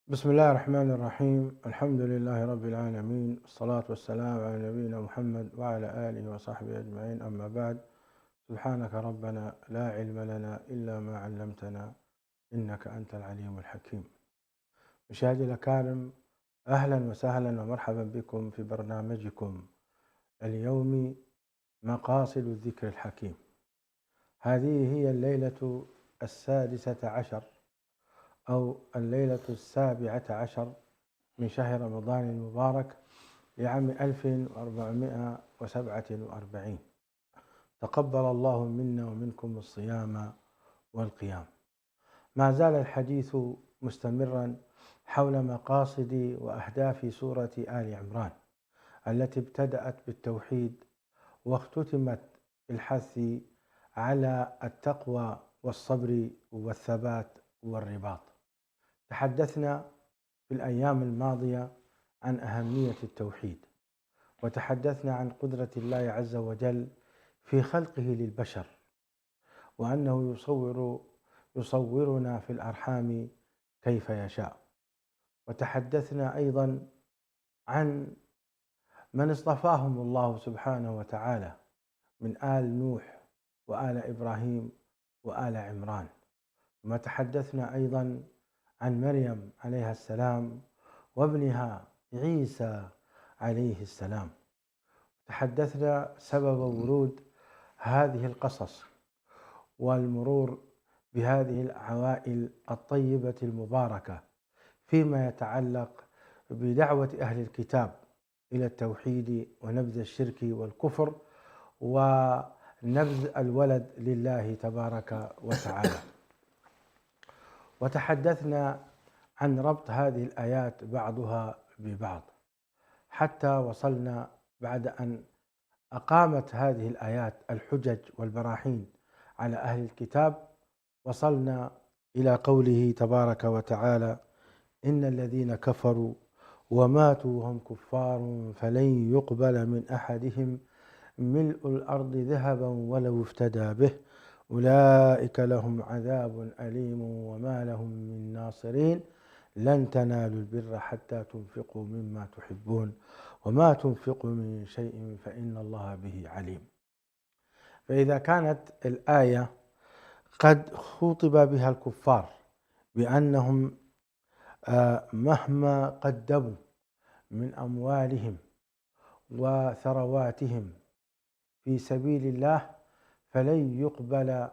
بسم الله الرحمن الرحيم. الحمد لله رب العالمين، الصلاة والسلام على نبينا محمد وعلى آله وصحبه أجمعين، أما بعد. سبحانك ربنا لا علم لنا إلا ما علمتنا، إنك أنت العليم الحكيم. مشاهدي الأكارم، أهلا وسهلا ومرحبا بكم في برنامجكم اليومي مقاصد الذكر الحكيم. هذه هي الليلة 16 أو الليلة 17 من شهر رمضان المبارك لعام 1447. تقبل الله منا ومنكم الصيام والقيام. ما زال الحديث مستمرا حول مقاصد وأهداف سورة آل عمران التي ابتدأت بالتوحيد واختتمت بالحث على التقوى والصبر والثبات والرباط. تحدثنا في الأيام الماضية عن أهمية التوحيد، وتحدثنا عن قدرة الله عز وجل في خلقه للبشر، وأنه يصورنا في الأرحام كيف يشاء. وتحدثنا أيضا عن من اصطفاهم الله سبحانه وتعالى من آل نوح وآل إبراهيم وآل عمران. وما تحدثنا أيضا عن مريم عليها السلام وابنها عيسى عليه السلام. تحدثنا سبب ورود هذه القصص والمرور بهذه العوائل الطيبة المباركة فيما يتعلق بدعوة أهل الكتاب إلى التوحيد ونبذ الشرك والكفر ونبذ الولد لله تبارك وتعالى. وتحدثنا عن ربط هذه الآيات بعضها ببعض حتى وصلنا بعد أن أقامت هذه الآيات الحجج والبراهين على أهل الكتاب، وصلنا إلى قوله تبارك وتعالى: إن الذين كفروا وماتوا وهم كفار فلن يقبل من أحدهم ملء الأرض ذهبا ولو افتدى به أولئك لهم عذاب أليم وما لهم من ناصرين لن تنالوا البر حتى تنفقوا مما تحبون وما تنفقوا من شيء فإن الله به عليم. فإذا كانت الآية قد خوطب بها الكفار بأنهم مهما قدموا من أموالهم وثرواتهم في سبيل الله فلن يقبل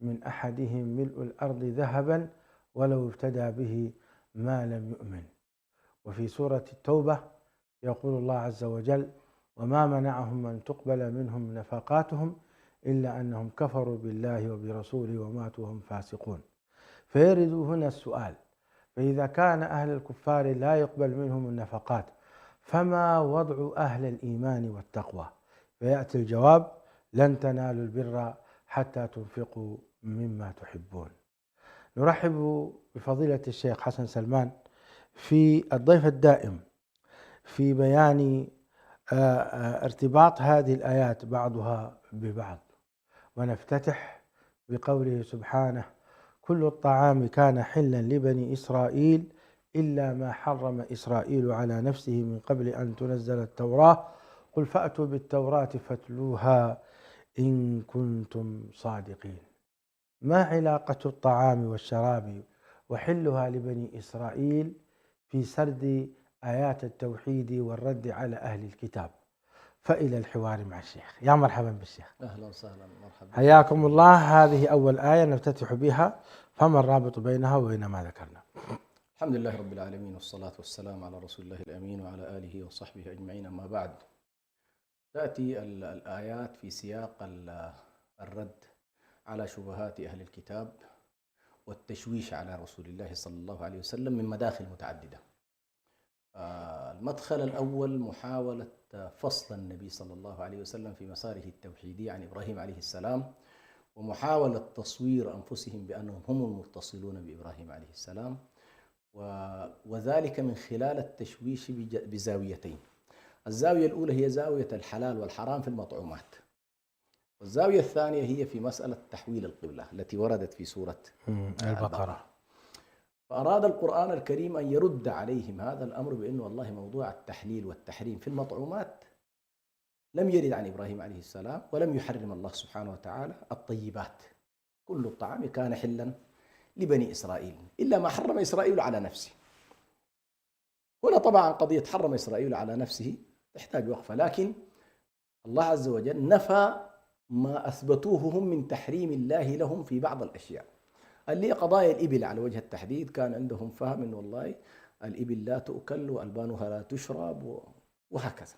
من أحدهم ملء الأرض ذهبا ولو افتدى به ما لم يؤمن. وفي سورة التوبة يقول الله عز وجل: وما منعهم أن تقبل منهم نفقاتهم إلا أنهم كفروا بالله وبرسوله وماتوا وهم فاسقون. فيرد هنا السؤال: فإذا كان أهل الكفار لا يقبل منهم النفقات فما وضع أهل الإيمان والتقوى؟ فيأتي الجواب: لن تنالوا البر حتى تنفقوا مما تحبون. نرحب بفضيلة الشيخ حسن سلمان في الضيف الدائم في بيان ارتباط هذه الآيات بعضها ببعض، ونفتتح بقوله سبحانه: كل الطعام كان حلا لبني إسرائيل إلا ما حرم إسرائيل على نفسه من قبل أن تنزل التوراة قل فأتوا بالتوراة فاتلوها إن كنتم صادقين. ما علاقة الطعام والشراب وحلها لبني إسرائيل في سرد آيات التوحيد والرد على أهل الكتاب؟ فإلى الحوار مع الشيخ. يا مرحبا بالشيخ. أهلا وسهلا مرحبا. حياكم الله. هذه أول آية نفتتح بها، فما الرابط بينها وبين ما ذكرنا؟ الحمد لله رب العالمين، والصلاة والسلام على رسول الله الأمين وعلى آله وصحبه أجمعين، أما بعد. تأتي الآيات في سياق الرد على شبهات أهل الكتاب والتشويش على رسول الله صلى الله عليه وسلم من مداخل متعددة. المدخل الأول محاولة فصل النبي صلى الله عليه وسلم في مساره التوحيدي عن إبراهيم عليه السلام، ومحاولة تصوير أنفسهم بأنهم هم المتصلون بإبراهيم عليه السلام، وذلك من خلال التشويش بزاويتين. الزاوية الأولى هي زاوية الحلال والحرام في المطعومات، والزاوية الثانية هي في مسألة تحويل القبلة التي وردت في سورة البقرة. فأراد القرآن الكريم أن يرد عليهم هذا الأمر بأنه والله موضوع التحليل والتحريم في المطعومات لم يرد عن إبراهيم عليه السلام، ولم يحرم الله سبحانه وتعالى الطيبات. كل الطعام كان حلا لبني إسرائيل إلا ما حرم إسرائيل على نفسه. هنا طبعا قضية حرم إسرائيل على نفسه تحتاج وقفة، لكن الله عز وجل نفى ما أثبتوه هم من تحريم الله لهم في بعض الأشياء. اللي قضايا الإبل على وجه التحديد كان عندهم فهم إنه والله الإبل لا تؤكل وألبانها لا تشرب وهكذا.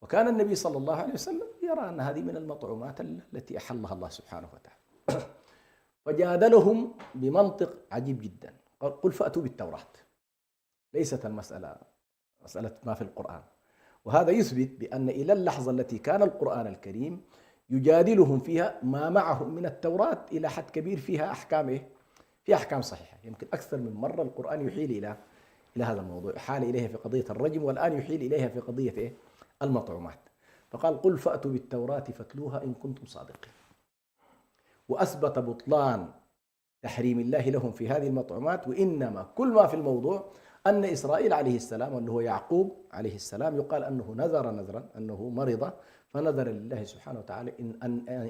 وكان النبي صلى الله عليه وسلم يرى أن هذه من المطعومات التي أحلها الله سبحانه وتعالى. فجادلهم بمنطق عجيب جدا، قل فأتوا بالتوراة. ليست المسألة مسألة ما في القرآن، وهذا يثبت بأن إلى اللحظة التي كان القرآن الكريم يجادلهم فيها ما معهم من التوراة إلى حد كبير فيها أحكام فيها أحكام صحيحة. يمكن أكثر من مرة القرآن يحيل إلى هذا الموضوع، حال إليها في قضية الرجم، والآن يحيل إليها في قضية المطعومات. فقال قل فأتوا بالتوراة فاتلوها إن كنتم صادقين، وأثبت بطلان تحريم الله لهم في هذه المطعومات. وإنما كل ما في الموضوع أن إسرائيل عليه السلام، أنه هو يعقوب عليه السلام، يقال أنه نذر نذرا، أنه مرض فنذر لله سبحانه وتعالى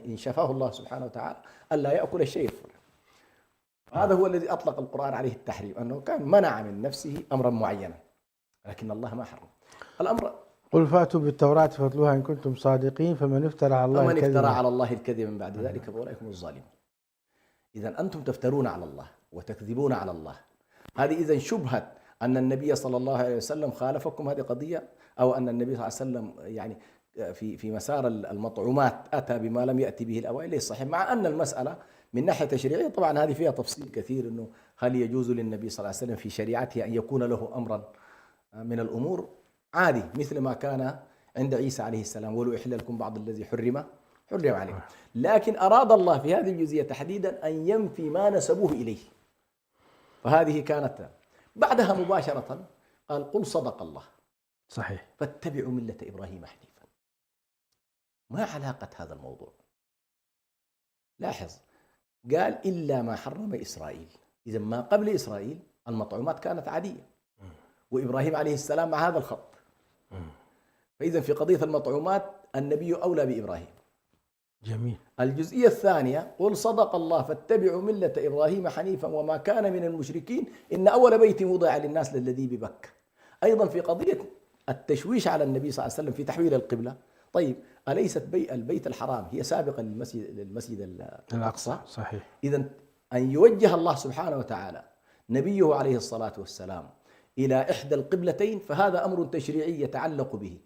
إن شفاه الله سبحانه وتعالى ألا يأكل الشيء الفلاني. هذا هو الذي أطلق القرآن عليه التحريم، أنه كان منع من نفسه أمرا معينا، لكن الله ما حرم الأمر. قل فأتوا بالتوراة فاتلوها إن كنتم صادقين فمن افترى على الله الكذب افترى على الله الكذب من بعد ذلك فأولئك هم الظالمون. إذا أنتم تفترون على الله وتكذبون على الله. هذه إذا شبهة أن النبي صلى الله عليه وسلم خالفكم، هذه قضية، أو أن النبي صلى الله عليه وسلم يعني في مسار المطعومات أتى بما لم يأتي به الأوائل، ليس صحيح. مع أن المسألة من ناحية تشريعية طبعا هذه فيها تفصيل كثير، أنه هل يجوز للنبي صلى الله عليه وسلم في شريعته أن يكون له أمرا من الأمور عادي، مثل ما كان عند عيسى عليه السلام، ولو إحل لكم بعض الذي حرم عليكم. لكن أراد الله في هذه الجزئية تحديدا أن ينفي ما نسبوه إليه، فهذه كانت. بعدها مباشرة قال قل صدق الله صحيح فاتبعوا ملة إبراهيم حنيفا. ما علاقة هذا الموضوع؟ لاحظ، قال إلا ما حرم إسرائيل. إذا ما قبل إسرائيل المطعومات كانت عادية، وإبراهيم عليه السلام مع هذا الخط. فإذا في قضية المطعومات النبي أولى بإبراهيم. جميل. الجزئية الثانية قل صدق الله فاتبعوا ملة إبراهيم حنيفا وما كان من المشركين إن أول بيت وضع للناس للذي ببكة. أيضا في قضية التشويش على النبي صلى الله عليه وسلم في تحويل القبلة. طيب أليست البيت الحرام هي سابقا للمسجد الأقصى؟ صحيح. إذن أن يوجه الله سبحانه وتعالى نبيه عليه الصلاة والسلام إلى إحدى القبلتين فهذا أمر تشريعي يتعلق به،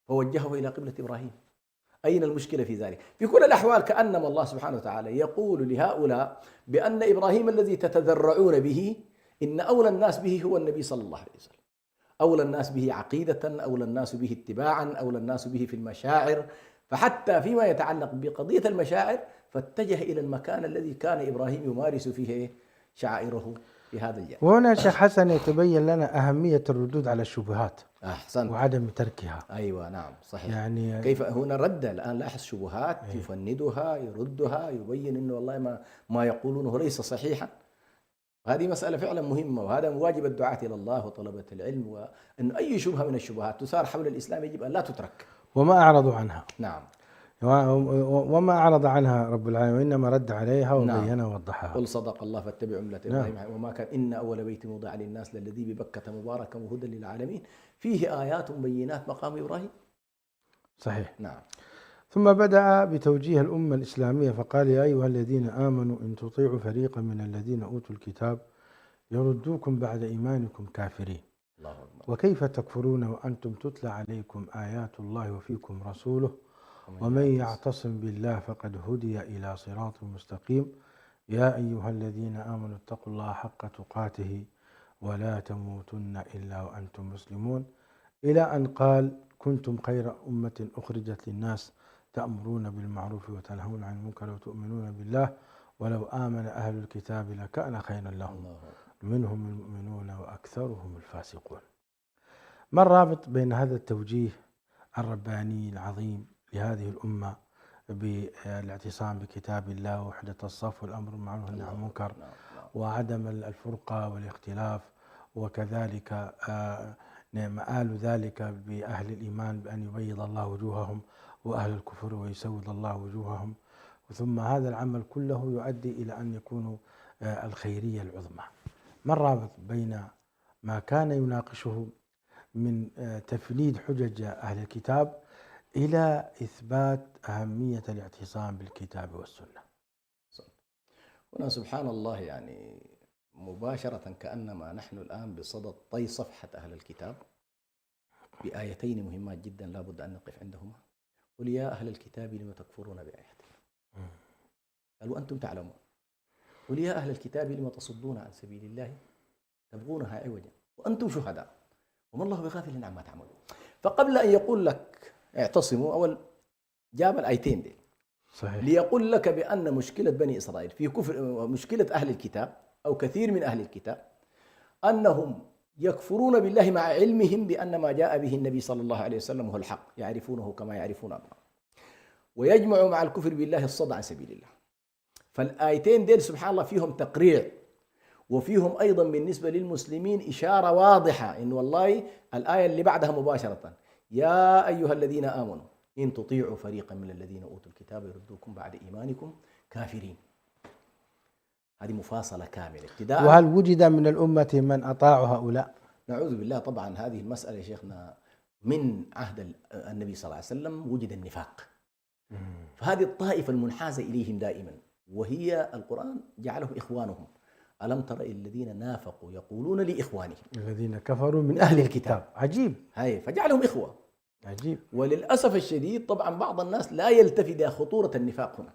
فوجهه إلى قبلة إبراهيم. أين المشكلة في ذلك؟ في كل الأحوال كأنما الله سبحانه وتعالى يقول لهؤلاء بأن إبراهيم الذي تتذرعون به إن أولى الناس به هو النبي صلى الله عليه وسلم، أولى الناس به عقيدة، أولى الناس به اتباعا، أولى الناس به في المشاعر. فحتى فيما يتعلق بقضية المشاعر فاتجه إلى المكان الذي كان إبراهيم يمارس فيه شعائره في هذا الجانب. وهنا شيخ حسن يتبين لنا أهمية الردود على الشبهات. أحسنت. وعدم تركها. أيوة نعم صحيح. يعني كيف هنا رد الآن، لاحظ شبهات يفندها يردها، يبين إنه والله ما يقولونه ليس صحيحا. هذه مسألة فعلا مهمة، وهذا من واجب الدعاة إلى الله وطلبة العلم، وأن أي شبهة من الشبهات تثار حول الإسلام يجب أن لا تترك. وما أعرضوا عنها. نعم. وما أعرض عنها رب العالمين وإنما رد عليها وبينها نعم. ووضحها. قل صدق الله فاتبعوا ملة إبراهيم وما كان إن أول بيت وضع للناس للذي ببكة مباركا وهدى للعالمين فيه آيات بينات مقام إبراهيم. صحيح. نعم. ثم بدأ بتوجيه الأمة الإسلامية فقال يا أيها الذين آمنوا إن تطيعوا فريقا من الذين أوتوا الكتاب يردوكم بعد إيمانكم كافرين. الله أكبر. وكيف تكفرون وأنتم تتلى عليكم آيات الله وفيكم رسوله ومن يعتصم بالله فقد هدي إلى صراط مستقيم. يا أيها الذين آمنوا اتقوا الله حق تقاته ولا تموتن إلا وأنتم مسلمون، إلى أن قال كنتم خير أمة أخرجت للناس تأمرون بالمعروف وتنهون عن المنكر وتؤمنون بالله ولو آمن أهل الكتاب لكان خيرا لهم منهم المؤمنون وأكثرهم الفاسقون. ما الرابط بين هذا التوجيه الرباني العظيم لهذه الأمة بالاعتصام بكتاب الله ووحدة الصف والأمر بالمعروف والنهي عن المنكر وعدم الفرقة والاختلاف، وكذلك مآل ذلك بأهل الإيمان بأن يبيض الله وجوههم، وأهل الكفر ويسود الله وجوههم. ثم هذا العمل كله يؤدي إلى أن يكونوا الخيرية العظمى. ما الرابط بين ما كان يناقشه من تفنيد حجج أهل الكتاب إلى إثبات أهمية الاعتصام بالكتاب والسنة؟ هنا سبحان الله يعني مباشرة كأنما نحن الآن بصدد طي صفحة أهل الكتاب بآيتين مهمات جدا لا بد أن نقف عندهما. قل يا أهل الكتاب لم تكفرون بآيات الله، قال وأنتم تعلمون. قل يا أهل الكتاب لم تصدون عن سبيل الله تبغونها عوجا وأنتم شهداء وما الله بغافل عما تعملون. فقبل أن يقول لك اعتصموا، أول جاب الآيتين دي صحيح. ليقول لك بأن مشكلة بني إسرائيل في كفر، مشكلة أهل الكتاب أو كثير من أهل الكتاب أنهم يكفرون بالله مع علمهم بأن ما جاء به النبي صلى الله عليه وسلم هو الحق، يعرفونه كما يعرفون أبناءهم، ويجمع مع الكفر بالله الصد عن سبيل الله. فالآيتين ديل سبحان الله فيهم تقريع، وفيهم أيضا بالنسبة للمسلمين إشارة واضحة إنه والله الآية اللي بعدها مباشرة يا أيها الذين آمنوا إن تطيعوا فريقا من الذين أوتوا الكتاب يردوكم بعد إيمانكم كافرين. هذه مفاصلة كاملة ابتداء. وهل وجد من الأمة من أطاعوا هؤلاء؟ نعوذ بالله. طبعا هذه المسألة يا شيخنا من عهد النبي صلى الله عليه وسلم وجد النفاق، فهذه الطائفة المنحازة إليهم دائما، وهي القرآن جعلهم إخوانهم. ألم تر الذين نافقوا يقولون لإخوانهم الذين كفروا من أهل الكتاب. عجيب. هاي فجعلهم إخوة. عجيب. وللأسف الشديد طبعا بعض الناس لا يلتفت إلى خطورة النفاق هنا.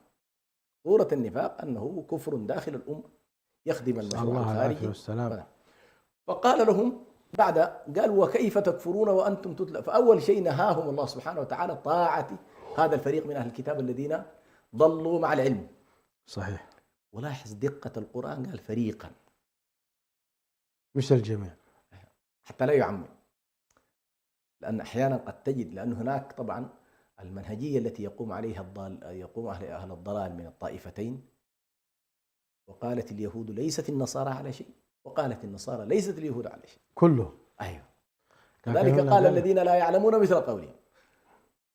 خطورة النفاق أنه كفر داخل الأمة يخدم المشروع الخارجي. فقال لهم بعد قال وكيف تكفرون وأنتم تتلى. فأول شيء نهاهم الله سبحانه وتعالى طاعة هذا الفريق من أهل الكتاب الذين ضلوا مع العلم. صحيح. ولاحظ دقة القرآن، قال فريقا مش الجميع حتى لا يعمم، لأن أحيانا قد تجد، لأن هناك طبعا المنهجية التي يقوم عليها يقوم أهل الضلال من الطائفتين. وقالت اليهود ليست النصارى على شيء، وقالت النصارى ليست اليهود على شيء، كله. أيوه. كذلك قال الذين لا يعلمون مثل قولهم.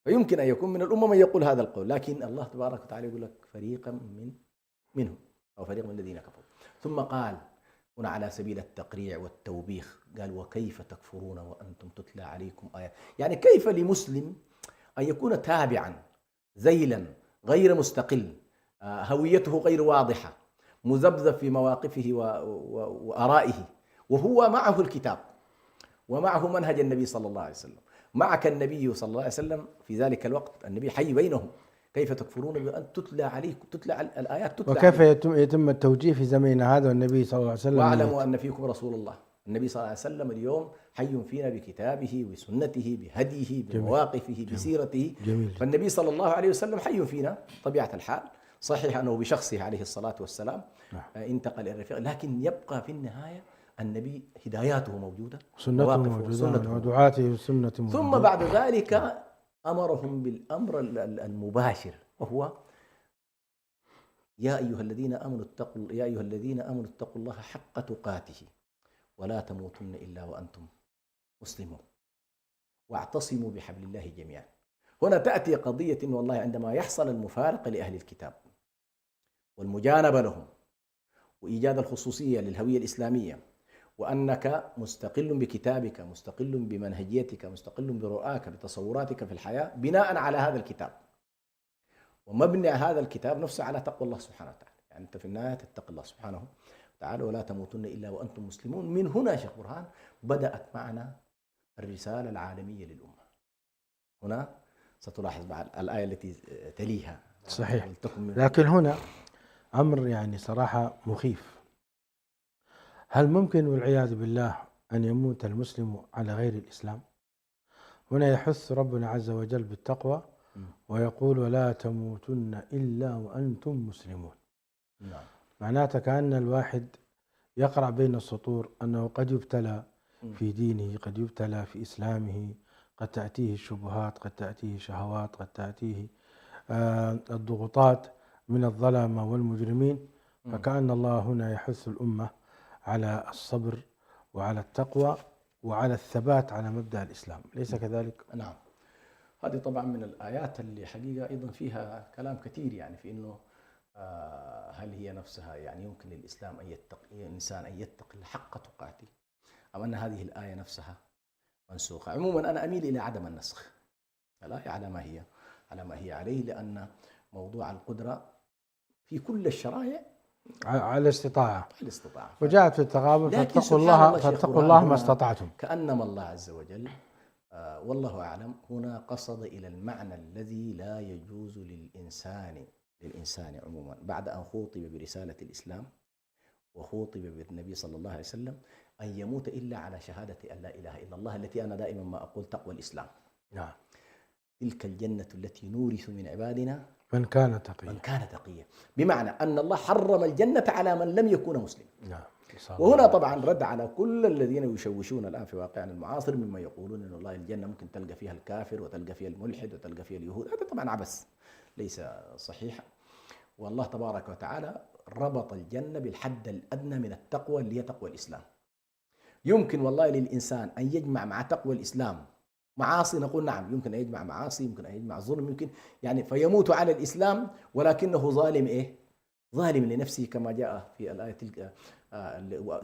فيمكن أن يكون من الأمة من يقول هذا القول، لكن الله تبارك وتعالى يقول لك فريقا منهم أو فريق من الذين كفروا. ثم قال هنا على سبيل التقريع والتوبيخ قال وكيف تكفرون وأنتم تتلى عليكم آيات. يعني كيف لمسلم أن يكون تابعا ذيلا غير مستقل، هويته غير واضحة، مذبذب في مواقفه وآرائه، وهو معه الكتاب ومعه منهج النبي صلى الله عليه وسلم، معك النبي صلى الله عليه وسلم في ذلك الوقت، النبي حي بينهم. كيف تكفرون بأن تتلى عليكم، تتلى الآيات تتلى وكيف يتم التوجيه في زمننا هذا والنبي صلى الله عليه وسلم؟ واعلموا أن فيكم رسول الله. النبي صلى الله عليه وسلم اليوم حي فينا بكتابه بسنته بهديه بمواقفه بسيرته. جميل. فالنبي صلى الله عليه وسلم حي فينا طبيعة الحال. صحيح أنه بشخصه عليه الصلاة والسلام انتقل إلى الرفيق، لكن يبقى في النهاية النبي هداياته موجودة، سنته موجودة، ودعاته سنة موجودة. ثم بعد ذلك أمرهم بالأمر المباشر، وهو يا أيها الذين آمنوا اتقوا الله حق تقاته ولا تموتن إلا وأنتم مسلمون واعتصموا بحبل الله جميعا. هنا تأتي قضية والله عندما يحصل المفارقة لأهل الكتاب والمجانبة لهم وإيجاد الخصوصية للهوية الإسلامية، وأنك مستقل بكتابك، مستقل بمنهجيتك، مستقل برؤاك، بتصوراتك في الحياة بناء على هذا الكتاب، ومبني هذا الكتاب نفسه على تقوى الله سبحانه وتعالى. يعني أنت في النهاية تتقي الله سبحانه وتعالى ولا تموتن إلا وأنتم مسلمون. من هنا شيخ برهان بدأت معنا الرسالة العالمية للأمة. هنا ستلاحظ بعد الآية التي تليها. صحيح. لكن هنا أمر يعني صراحة مخيف. هل ممكن والعياذ بالله أن يموت المسلم على غير الإسلام؟ هنا يحث ربنا عز وجل بالتقوى ويقول ولا تموتن إلا وأنتم مسلمون. نعم. معناته كأن الواحد يقرأ بين السطور أنه قد يبتلى في دينه، قد يبتلى في إسلامه، قد تأتيه الشبهات، قد تأتيه شهوات، قد تأتيه الضغوطات من الظلمة والمجرمين، فكأن الله هنا يحث الأمة على الصبر وعلى التقوى وعلى الثبات على مبدأ الإسلام، أليس كذلك؟ نعم. هذه طبعا من الآيات اللي حقيقة أيضا فيها كلام كثير، يعني في أنه هل هي نفسها يعني يمكن للإسلام أن يتقي الإنسان أن يتقي حق تقاته، أو أن هذه الآية نفسها منسوخة. عموما أنا أميل إلى عدم النسخ، الآية على ما هي عليه، لأن موضوع القدرة في كل الشرائع على الاستطاعة، وجاءت في التغابن فاتقوا الله ما استطعتم. كأنما الله عز وجل والله أعلم هنا قصد إلى المعنى الذي لا يجوز للإنسان عموما بعد أن خوطب برسالة الإسلام وخوطب بالنبي صلى الله عليه وسلم أن يموت إلا على شهادة أن لا إله إلا الله، التي أنا دائما ما أقول تقوى الإسلام. نعم. تلك الجنة التي نورث من عبادنا من كان تقيا، بمعنى أن الله حرم الجنة على من لم يكن مسلم. نعم. وهنا طبعا رد على كل الذين يشوشون الآن في واقعنا المعاصر مما يقولون أن الله الجنة ممكن تلقى فيها الكافر وتلقى فيها الملحد وتلقى فيها اليهود. هذا طبعا عبث ليس صحيحا. والله تبارك وتعالى ربط الجنة بالحد الأدنى من التقوى اللي هي تقوى الإسلام. يمكن والله للإنسان أن يجمع مع تقوى الإسلام معاصي، نقول نعم يمكن أن يجمع معاصي، يمكن أن يجمع ظلم، يمكن يعني فيموت على الإسلام ولكنه ظالم ظالم لنفسه، كما جاء في الآية تلك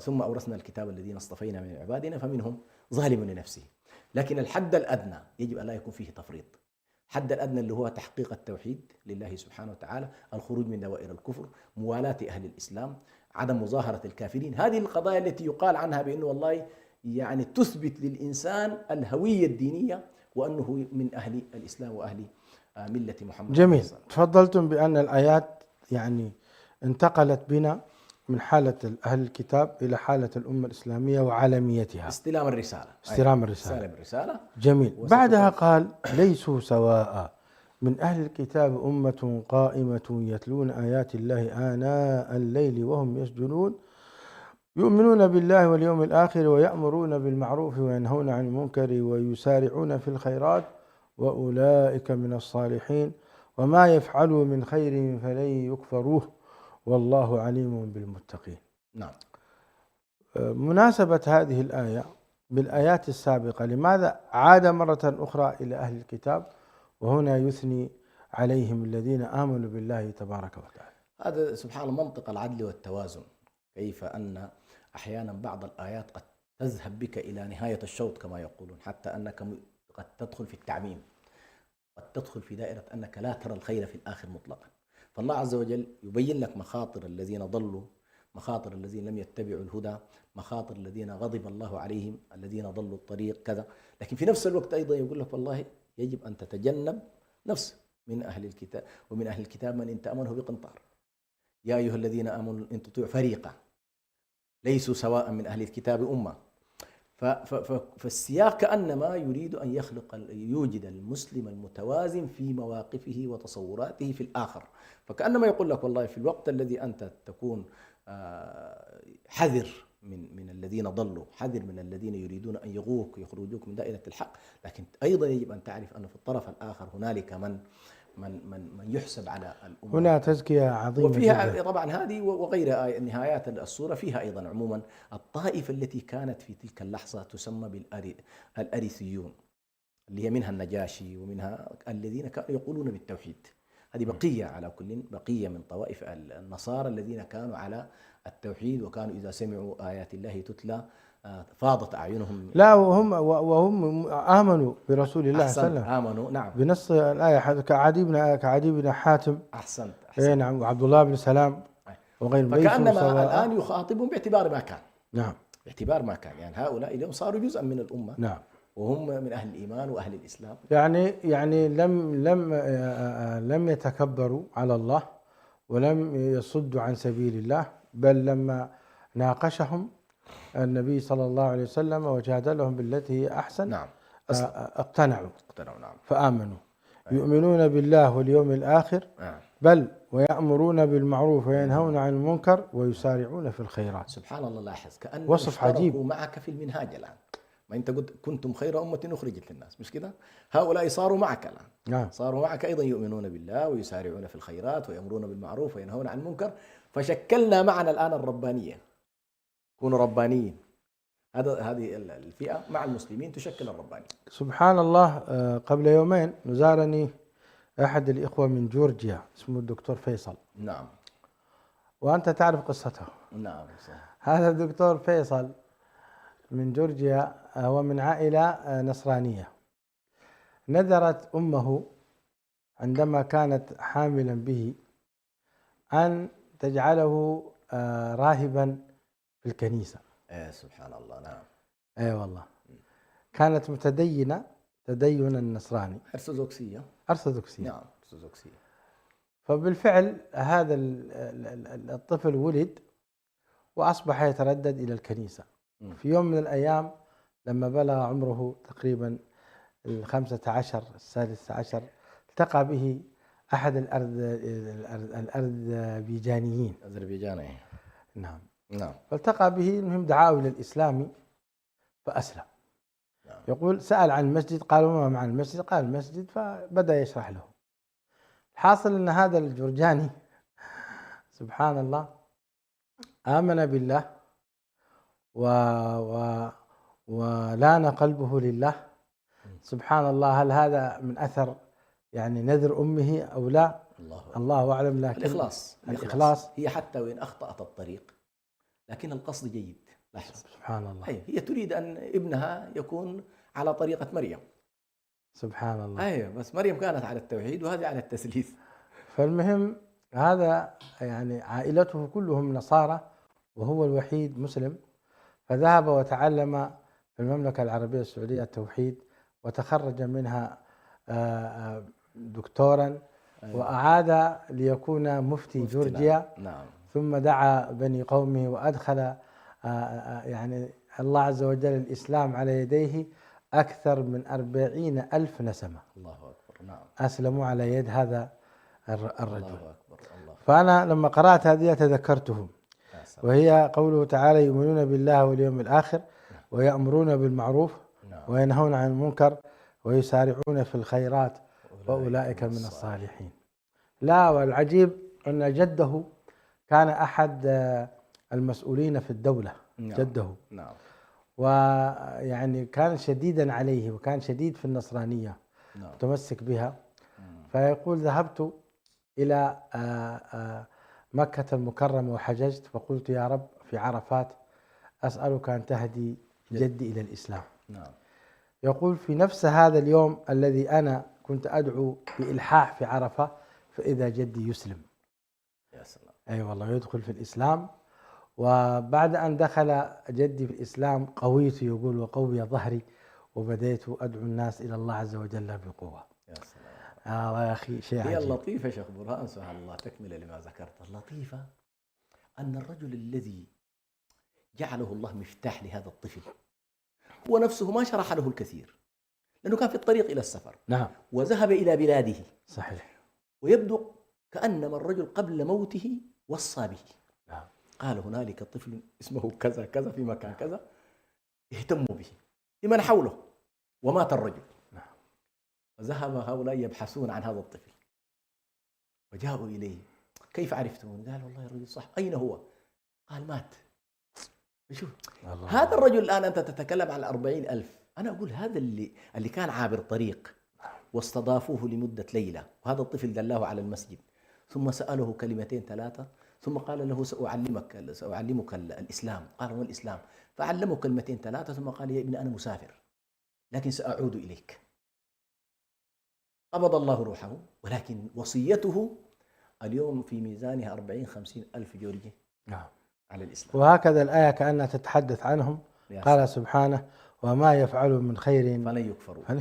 ثم أورثنا الكتاب الذين اصطفينا من عبادنا فمنهم ظالم لنفسه. لكن الحد الأدنى يجب أن لا يكون فيه تفريط. الحد الأدنى اللي هو تحقيق التوحيد لله سبحانه وتعالى، الخروج من دوائر الكفر، موالاة أهل الإسلام، عدم مظاهرة الكافرين. هذه القضايا التي يقال عنها بأنه والله يعني تثبت للإنسان الهوية الدينية وأنه من أهل الإسلام وأهل ملة محمد. جميل. تفضلتم بأن الآيات يعني انتقلت بنا من حالة أهل الكتاب إلى حالة الأمة الإسلامية وعالميتها، استلام الرسالة. جميل. بعدها قال ليسوا سواء من أهل الكتاب أمة قائمة يتلون آيات الله آناء الليل وهم يسجدون يؤمنون بالله واليوم الآخر ويأمرون بالمعروف وينهون عن المنكر ويسارعون في الخيرات وأولئك من الصالحين وما يفعلوا من خير فلن يكفروه والله عليم بالمتقين. نعم. مناسبة هذه الآية بالآيات السابقة، لماذا عاد مرة أخرى إلى أهل الكتاب وهنا يثني عليهم الذين آمنوا بالله تبارك وتعالى؟ هذا سبحان منطق العدل والتوازن، كيف أن أحيانا بعض الآيات قد تذهب بك إلى نهاية الشوط كما يقولون، حتى أنك قد تدخل في التعميم، قد تدخل في دائرة أنك لا ترى الخير في الآخر مطلقا. فالله عز وجل يبين لك مخاطر الذين ضلوا، مخاطر الذين لم يتبعوا الهدى، مخاطر الذين غضب الله عليهم، الذين ضلوا الطريق كذا، لكن في نفس الوقت أيضا يقول لك والله يجب أن تتجنب نفس من أهل الكتاب، ومن أهل الكتاب من إن تأمنه بقنطار. يا أيها الذين آمنوا إن تطيعوا فريقا ليسوا سواء من أهل الكتاب أمة. فالسياق كأنما يريد أن يوجد المسلم المتوازن في مواقفه وتصوراته في الآخر. فكأنما يقول لك والله في الوقت الذي أنت تكون حذر من الذين ضلوا، حذر من الذين يريدون أن يغوك يخرجوك من دائرة الحق، لكن أيضا يجب أن تعرف أن في الطرف الآخر هنالك من يحسب على الأمة. هنا تزكية عظيمة وفيها جدا. طبعا هذه وغيرها نهايات السورة فيها أيضا عموما الطائفة التي كانت في تلك اللحظة تسمى بالأريثيون، اللي هي منها النجاشي ومنها الذين كانوا يقولون بالتوحيد. هذه بقية على كل بقية من طوائف النصارى الذين كانوا على التوحيد، وكانوا إذا سمعوا آيات الله تتلى فاضت أعينهم. لا وهم آمنوا برسول الله صلى الله عليه وسلم، آمنوا نعم بنص الآية كعدي بن حاتم. أحسنت. نعم، وعبد الله بن سلام وغيرهم. فكأنما الآن يخاطبهم باعتبار ما كان. نعم، باعتبار ما كان، يعني هؤلاء اليوم صاروا جزءا من الأمة. نعم، وهم من أهل الإيمان وأهل الإسلام. يعني لم يتكبروا على الله ولم يصدوا عن سبيل الله، بل لما ناقشهم النبي صلى الله عليه وسلم وجادلهم بالتي هي أحسن، نعم، اقتنعوا نعم، فآمنوا. يؤمنون بالله واليوم الآخر، بل ويأمرون بالمعروف وينهون عن المنكر ويسارعون في الخيرات. سبحان الله. لاحظ كأنه وصف عجيب معك في المنهاج الآن، ما أنت قلت كنتم خير أمة أخرجت للناس، مش كده؟ هؤلاء صاروا معك الآن، نعم. صاروا معك أيضا يؤمنون بالله ويسارعون في الخيرات ويأمرون بالمعروف وينهون عن المنكر، فشكلنا معنا الآن الربانية. كونوا ربانيين. هذه الفئة مع المسلمين تشكل الربانية. سبحان الله. قبل يومين زارني أحد الإخوة من جورجيا اسمه الدكتور فيصل. نعم. وأنت تعرف قصته. نعم صحيح. هذا الدكتور فيصل من جورجيا هو من عائلة نصرانية. نذرت أمه عندما كانت حاملا به أن تجعله راهبا في الكنيسة. سبحان الله. نعم. أي والله. كانت متدينة تدينا نصراني أرثوذكسية. أرثوذكسية. نعم أرثوذكسية. فبالفعل هذا الطفل ولد وأصبح يتردد إلى الكنيسة. في يوم من الأيام لما بلغ عمره تقريبا 15 16 التقى به أحد الأذربيجانيين. أذربيجاني. نعم. نعم. فالتقى به، المهم دعاه إلى الإسلام فأسلم. نعم. يقول سأل عن المسجد، قالوا ما معنى المسجد؟ قال المسجد، فبدأ يشرح له. الحاصل أن هذا الجرجاني سبحان الله آمن بالله ولان قلبه لله. سبحان الله. هل هذا من أثر يعني نذر أمه أو لا؟ الله أعلم. لكن الإخلاص هي حتى وإن أخطأت الطريق لكن القصد جيد. لاحظ. سبحان الله. هي تريد أن ابنها يكون على طريقة مريم. سبحان الله. أيوة، بس مريم كانت على التوحيد وهذه على التسليث. فالمهم هذا يعني عائلته كلهم نصارى وهو الوحيد مسلم، فذهب وتعلم في المملكة العربية السعودية التوحيد وتخرج منها دكتورا. أيوة. وأعاد ليكون مفتي جورجيا. نعم. ثم دعا بني قومه وأدخل يعني الله عز وجل الإسلام على يديه أكثر من 40,000 نسمة. الله أكبر. نعم. أسلموا على يد هذا الرجل. الله أكبر. الله. فأنا لما قرأت هذه تذكرتهم، وهي قوله تعالى يؤمنون بالله واليوم الآخر ويأمرون بالمعروف وينهون عن المنكر ويسارعون في الخيرات وأولئك من الصالحين. لا، والعجيب أن جده كان أحد المسؤولين في الدولة. جده. نعم. ويعني كان شديدا عليه وكان شديد في النصرانية. نعم. متمسك بها. فيقول ذهبت إلى مكة المكرمة وحججت، فقلت يا رب في عرفات أسألك أن تهدي جدي إلى الإسلام. نعم. يقول في نفس هذا اليوم الذي أنا كنت أدعو بإلحاح في عرفة فإذا جدي يسلم. يا سلام. أي والله، يدخل في الإسلام. وبعد أن دخل جدي في الإسلام قويت، يقول وقوي ظهري وبديت أدعو الناس إلى الله عز وجل بقوة. يا سلام. يا أخي شيء عجيب. هي اللطيفة شيخ برهان سبحان الله، تكملة لما ذكرت. اللطيفة أن الرجل الذي جعله الله مفتاح لهذا الطفل هو نفسه ما شرح له الكثير، لأنه كان في الطريق إلى السفر. نعم. وذهب إلى بلاده. صحيح. ويبدو كأنما الرجل قبل موته وصى به. نعم. قال هنالك طفل اسمه كذا كذا في مكان كذا اهتموا به لمن حوله، ومات الرجل. نعم. وذهب هؤلاء يبحثون عن هذا الطفل وجاءوا إليه. كيف عرفتم؟ قال والله الرجل صح. أين هو؟ قال مات. شوف هذا الرجل الآن أنت تتكلم عن 40,000. أنا أقول هذا اللي كان عابر طريق واستضافوه لمدة ليلة، وهذا الطفل دلاه على المسجد ثم سأله كلمتين ثلاثة ثم قال له سأعلمك الإسلام. قال ما الإسلام؟ فعلمه كلمتين ثلاثة ثم قال يا ابني أنا مسافر لكن سأعود إليك. قبض الله روحه، ولكن وصيته اليوم في ميزانها 40-50 ألف جورجي. نعم. على الإسلام. وهكذا الآية كأنها تتحدث عنهم. قال سبحانه وما يفعلوا من خير فلن يكفروا. لا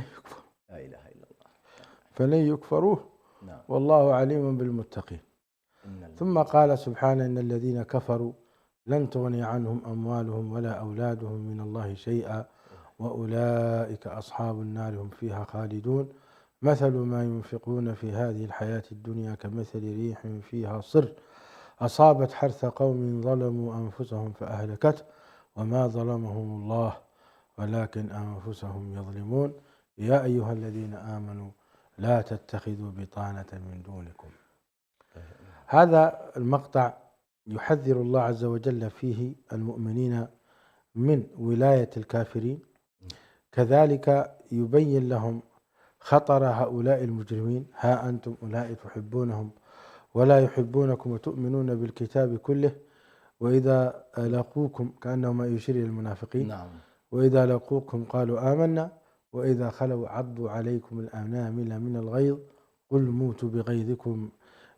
إله إلا الله. فلن يكفروه. نعم. والله عليم بالمتقين. ثم قال سبحانه إن الذين كفروا لن تغني عنهم أموالهم ولا أولادهم من الله شيئا وأولئك أصحاب النار هم فيها خالدون. مثل ما ينفقون في هذه الحياة الدنيا كمثل ريح فيها صر أصابت حرث قوم ظلموا أنفسهم فأهلكته وما ظلمهم الله ولكن أنفسهم يظلمون. يا أيها الذين آمنوا لا تتخذوا بطانة من دونكم. هذا المقطع يحذر الله عز وجل فيه المؤمنين من ولاية الكافرين، كذلك يبين لهم خطر هؤلاء المجرمين. ها أنتم أولئك تحبونهم ولا يحبونكم وتؤمنون بالكتاب كله وإذا لقوكم، كأنه ما يشير إلى المنافقين، نعم. وإذا لقوكم قالوا آمنا وإذا خلوا عضوا عليكم الأنامل من الغيظ قل موتوا بغيظكم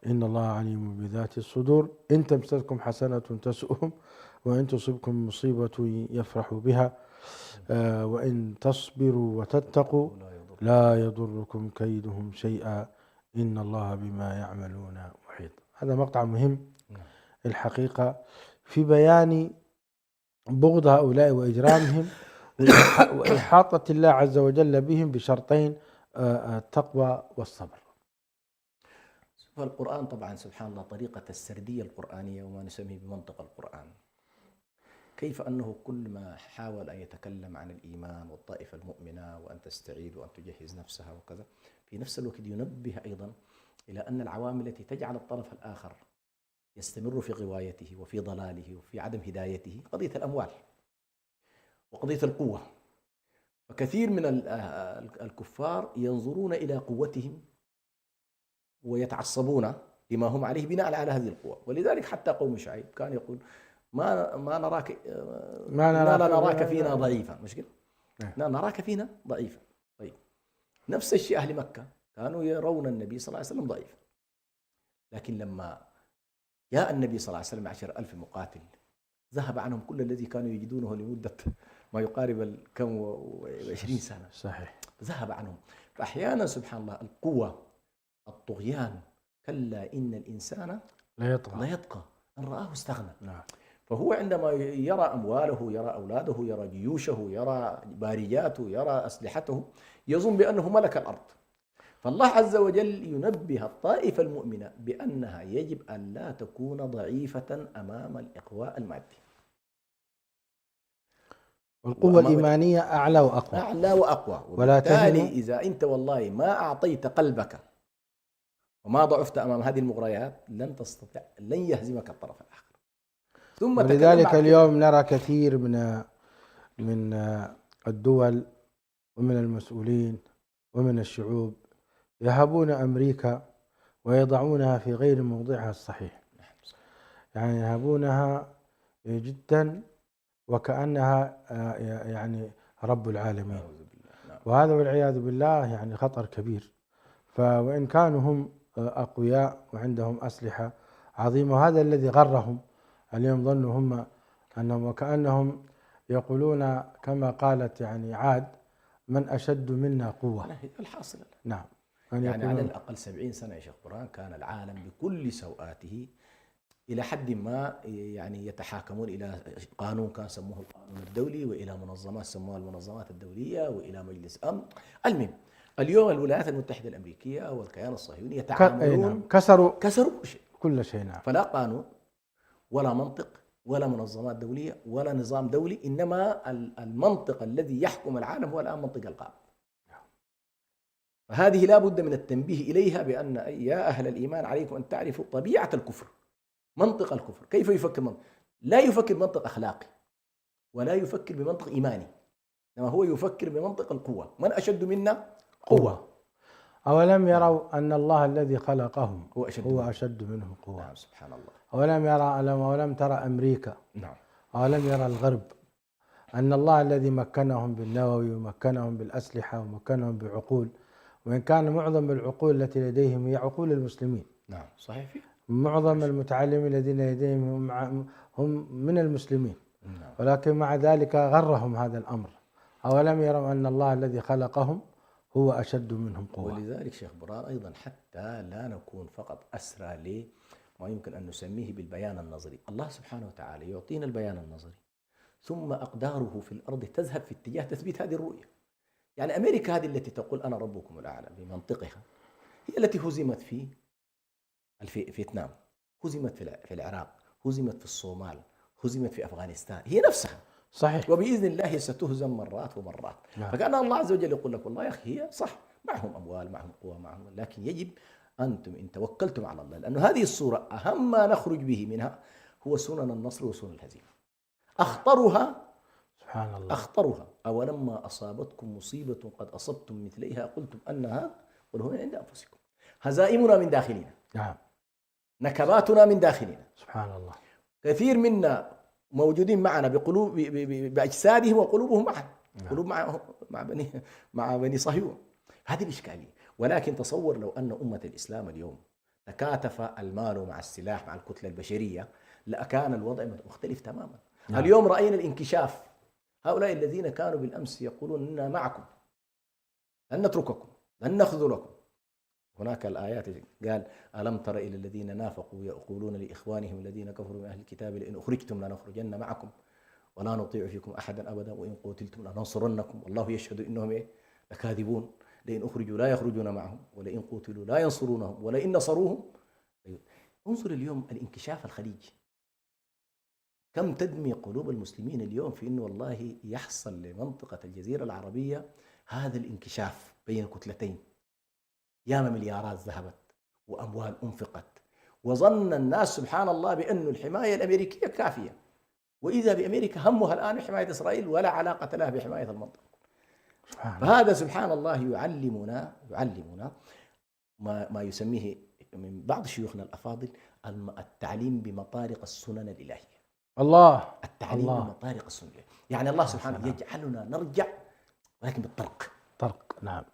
إن الله عليم بذات الصدور إن تمسسكم حسنة تسؤهم وإن تصبكم مصيبة يفرحوا بها وإن تصبروا وتتقوا لا يضركم كيدهم شيئا إن الله بما يعملون محيط. هذا مقطع مهم الحقيقة في بيان بغض هؤلاء وإجرامهم وإحاطة الله عز وجل بهم بشرطين، التقوى والصبر. فالقرآن طبعا سبحان الله طريقة السردية القرآنية وما نسميه بمنطق القرآن، كيف أنه كل ما حاول أن يتكلم عن الإيمان والطائفة المؤمنة وأن تستعيد وأن تجهز نفسها وكذا، في نفس الوقت ينبه أيضا إلى أن العوامل التي تجعل الطرف الآخر يستمر في غوايته وفي ضلاله وفي عدم هدايته قضية الأموال وقضية القوة. فكثير من الكفار ينظرون إلى قوتهم ويتعصبون لما هم عليه بناء على هذه القوة، ولذلك حتى قوم شعيب كان يقول ما نراك فينا ضعيفا، مش كده؟ نراك فينا ضعيفا. طيب نفس الشيء أهل مكة كانوا يرون النبي صلى الله عليه وسلم ضعيفا، لكن لما جاء النبي صلى الله عليه وسلم 10,000 مقاتل ذهب عنهم كل الذي كانوا يجدونه لمدة ما يقارب كم 20 سنة. صحيح. ذهب عنهم. فأحيانا سبحان الله القوة الطغيان، كلا إن الإنسان لا يطغى أن رآه استغنى. نعم. فهو عندما يرى أمواله، يرى أولاده، يرى جيوشه، يرى بارياته، يرى أسلحته، يظن بأنه ملك الأرض. فالله عز وجل ينبه الطائفة المؤمنة بأنها يجب أن لا تكون ضعيفة أمام الإقواء المادي. والقوة الإيمانية أعلى وأقوى. أعلى وأقوى. وبالتالي إذا أنت والله ما أعطيت قلبك وما ضعفت أمام هذه المغريات لن تستطيع، لن يهزمك الطرف الآخر. ثم ولذلك اليوم نرى كثير من الدول ومن المسؤولين ومن الشعوب يهابون أمريكا ويضعونها في غير موضعها الصحيح، يعني يهابونها جدا وكأنها يعني رب العالمين، وهذا والعياذ بالله يعني خطر كبير. وإن كانوا هم أقوياء وعندهم أسلحة عظيمة، وهذا الذي غرهم اليوم، ظنوا هم أنهم وكأنهم يقولون كما قالت يعني عاد من أشد منا قوة. الحاصل نعم، يعني على الأقل 70 سنة يا شيخ برهان كان العالم بكل سوءاته إلى حد ما يعني يتحاكمون إلى قانون كان سموه القانون الدولي، وإلى منظمات سموها المنظمات الدولية، وإلى مجلس أمن. المهم اليوم الولايات المتحدة الأمريكية والكيان الصهيوني يتعاملون كسروا كل شيء. نعم. فلا قانون ولا منطق ولا منظمات دولية ولا نظام دولي، إنما المنطق الذي يحكم العالم هو الآن منطق القائد. فهذه لا بد من التنبيه إليها بأن يا أهل الإيمان عليكم أن تعرفوا طبيعة الكفر، منطق الكفر. كيف يفكر منطق؟ لا يفكر منطق أخلاقي ولا يفكر بمنطق إيماني، إنما هو يفكر بمنطق القوة. من أشد منا قوة. أولم يروا أن الله الذي خلقهم هو أشد منهم قوة. نعم سبحان الله. أولم ترى أمريكا، نعم، أولم يرى الغرب أن الله الذي مكنهم بالنووي ومكنهم بالأسلحة ومكنهم بعقول، وإن كان معظم العقول التي لديهم هي عقول المسلمين. نعم صحيح. معظم المتعلمين الذين لديهم هم من المسلمين. نعم. ولكن مع ذلك غرهم هذا الأمر. أولم يروا أن الله الذي خلقهم هو أشد منهم قوة. ولذلك شيخ برهان أيضا حتى لا نكون فقط أسرى لما يمكن أن نسميه بالبيان النظري، الله سبحانه وتعالى يعطينا البيان النظري ثم أقداره في الأرض تذهب في اتجاه تثبيت هذه الرؤية. يعني أمريكا هذه التي تقول أنا ربكم الأعلى بمنطقها هي التي هزمت في فيتنام، هزمت في العراق، هزمت في الصومال، هزمت في أفغانستان، هي نفسها. صحيح. وبإذن الله ستهزم مرات ومرات. نعم. فكان الله عز وجل يقول لك والله يا أخي هي صح، معهم أموال معهم قوة معهم، لكن يجب أنتم إن توكلتم على الله، لأن هذه الصورة أهم ما نخرج به منها هو سنن النصر وسنن الهزيمة. أخطرها سبحان الله. أخطرها أولما أصابتكم مصيبة قد أصبتم مثليها قلتم أن هذا، قل هو من عند أنفسكم. هزائمنا من داخلنا، نعم. نكباتنا من داخلنا. سبحان الله. كثير منا موجودين معنا بأجسادهم وقلوبهم معا. نعم. قلوب مع بني صهيون. هذه الإشكالية. ولكن تصور لو أن أمة الإسلام اليوم تكاتف المال مع السلاح مع الكتلة البشرية، لكان الوضع مختلف تماما. نعم. اليوم رأينا الانكشاف. هؤلاء الذين كانوا بالأمس يقولون إننا معكم، لن نترككم، لن نخذلكم. هناك الآيات قال ألم تر إلى الذين نافقوا يقولون لإخوانهم الذين كفروا من أهل الكتاب لئن أخرجتم لنخرجن معكم ولا نطيع فيكم أحدا أبدا وإن قتلتم لننصرنكم والله يشهد إنهم لكاذبون. لئن أخرجوا لا يخرجون معهم ولئن قتلوا لا ينصرونهم ولئن نصروهم. انظر اليوم الانكشاف الخليجي، كم تدمي قلوب المسلمين اليوم في أنه والله يحصل لمنطقة الجزيرة العربية هذا الانكشاف بين كتلتين. ياما مليارات ذهبت وأموال أنفقت، وظن الناس سبحان الله بأن الحماية الأمريكية كافية، وإذا بأمريكا همها الآن حماية إسرائيل ولا علاقة لها بحماية المنطقة. فهذا سبحان الله يعلمنا ما يسميه من بعض شيوخنا الأفاضل التعليم بمطارق السنن الإلهية. الله. التعليم بمطارق السنن الإلهية، يعني الله سبحانه يجعلنا نرجع ولكن بالطرق. طرق. نعم.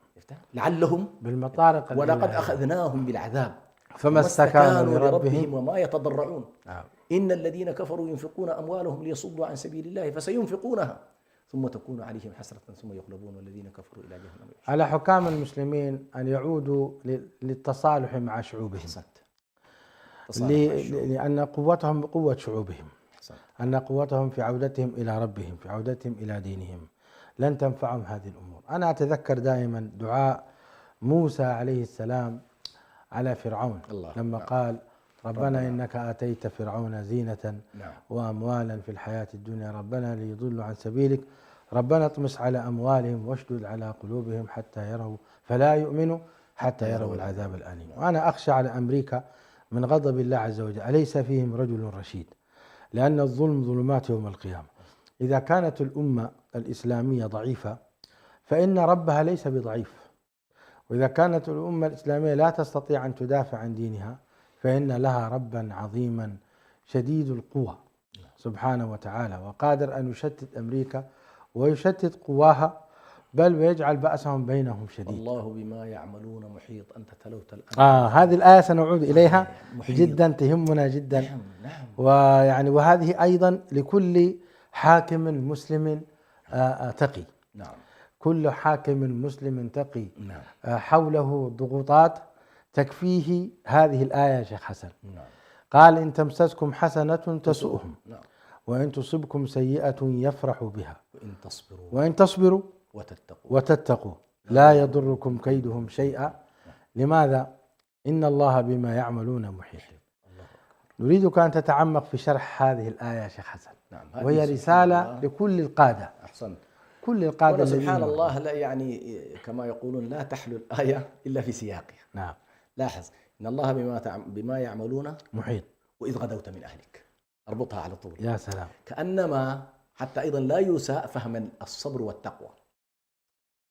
لعلهم بالمطارق. ولقد أخذناهم بالعذاب فما استكانوا لربهم وما يتضرعون. نعم. إن الذين كفروا ينفقون أموالهم ليصدوا عن سبيل الله فسينفقونها ثم تكون عليهم حسرة ثم يغلبون والذين كفروا إلى جهنم. على حكام المسلمين أن يعودوا للتصالح مع شعوبهم، لأن قوتهم بقوة شعوبهم، أن قوتهم في عودتهم إلى ربهم، في عودتهم إلى دينهم. لن تنفعهم هذه الأمور. أنا أتذكر دائما دعاء موسى عليه السلام على فرعون لما قال ربنا إنك آتيت فرعون زينة وأموالا في الحياة الدنيا ربنا ليضلوا عن سبيلك ربنا اطمس على أموالهم واشدد على قلوبهم حتى يروا فلا يؤمنوا حتى يروا العذاب الأليم. وأنا أخشى على أمريكا من غضب الله عز وجل، أليس فيهم رجل رشيد؟ لأن الظلم ظلمات يوم القيامة. إذا كانت الأمة الإسلامية ضعيفة فإن ربها ليس بضعيف، وإذا كانت الأمة الإسلامية لا تستطيع أن تدافع عن دينها فإن لها ربا عظيما شديد القوى سبحانه وتعالى، وقادر أن يشتت أمريكا ويشتت قواها بل ويجعل بأسهم بينهم شديد. الله بما يعملون محيط. أنت تلوت الآن هذه الآية سنعود إليها جدا، تهمنا جدا. نعم. ويعني وهذه أيضا لكل حاكم مسلم تقي. نعم. كل حاكم مسلم تقي نعم. حوله ضغوطات تكفيه هذه الآية يا شيخ حسن. نعم. قال إن تمسسكم حسنة تسؤهم نعم. وإن تصبكم سيئة يفرحوا بها وإن تصبروا وتتقوا لا يضركم كيدهم شيئا. لماذا؟ إن الله بما يعملون محيط. نريدك أن تتعمق في شرح هذه الآية يا شيخ حسن. نعم. وهي رسالة لكل القادة. أحسنت. كل القادة سبحان الله لا يعني كما يقولون لا تحلو الآية إلا في سياقها. نعم. لاحظ إن الله بما يعملون محيط. وإذ غدوت من أهلك، أربطها على طول. يا سلام. كأنما حتى أيضا لا يساء فهم الصبر والتقوى.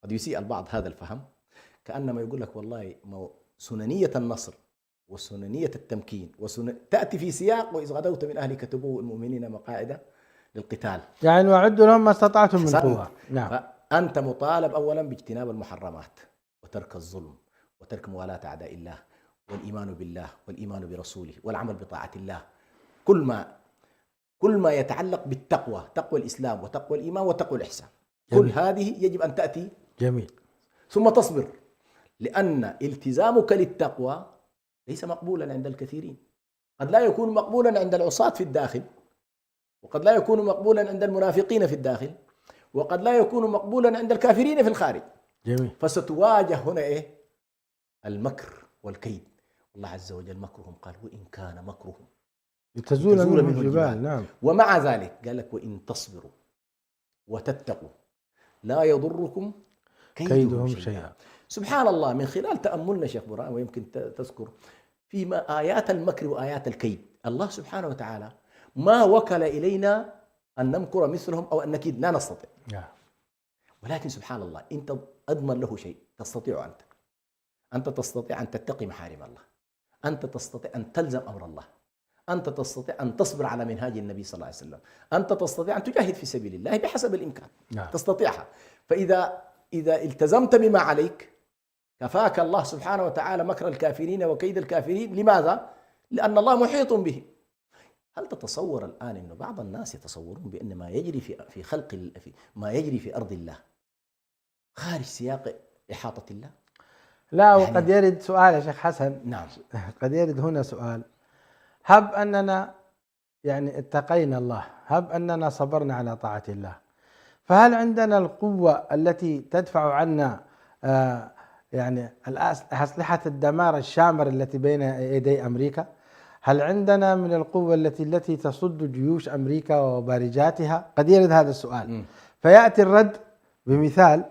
قد يسيء البعض هذا الفهم، كأنما يقول لك والله سننية النصر وسننية التمكين تأتي في سياق وإذ غدوت من أهلك تبوء المؤمنين مقاعد للقتال، يعني وأعدوا لهم ما استطعتم من قوة. نعم. فأنت مطالب أولا باجتناب المحرمات وترك الظلم وترك موالاة أعداء الله والإيمان بالله والإيمان برسوله والعمل بطاعة الله. كل ما يتعلق بالتقوى، تقوى الإسلام وتقوى الإيمان وتقوى الإحسان، كل هذه يجب أن تأتي. جميل. ثم تصبر، لأن التزامك للتقوى ليس مقبولا عند الكثيرين. قد لا يكون مقبولا عند العصاة في الداخل، وقد لا يكون مقبولا عند المنافقين في الداخل، وقد لا يكون مقبولا عند الكافرين في الخارج. جميل. فستواجه هنا المكر والكيد. الله عز وجل مكرهم قال وإن كان مكرهم لتزول منه الجبال. نعم. ومع ذلك قال لك وإن تصبروا وتتقوا لا يضركم كيدهم شيئا. شيئا. سبحان الله، من خلال تأملنا شيخ برهان، ويمكن تذكر في آيات المكر وآيات الكيد، الله سبحانه وتعالى ما وكل إلينا أن نمكر مثلهم أو أن نكيد، لا نستطيع. ولكن سبحان الله أنت أضمن له شيء تستطيع أنت تستطيع أن تتقي محارم الله، أنت تستطيع أن تلزم أمر الله، أنت تستطيع أن تصبر على منهاج النبي صلى الله عليه وسلم، أنت تستطيع أن تجاهد في سبيل الله بحسب الإمكان. تستطيعها. فإذا التزمت بما عليك كفاك الله سبحانه وتعالى مكر الكافرين وكيد الكافرين. لماذا؟ لأن الله محيط به. هل تتصور الآن أن بعض الناس يتصورون بأن ما يجري في خلق ما يجري في أرض الله خارج سياق إحاطة الله؟ لا، وقد يرد سؤال يا شيخ حسن. نعم، قد يرد هنا سؤال: هب أننا يعني اتقينا الله، هب أننا صبرنا على طاعة الله، فهل عندنا القوة التي تدفع عنا يعني أسلحة الدمار الشامر التي بين يدي أمريكا؟ هل عندنا من القوة التي تصد جيوش أمريكا وبارجاتها؟ قد يرد هذا السؤال. فيأتي الرد بمثال: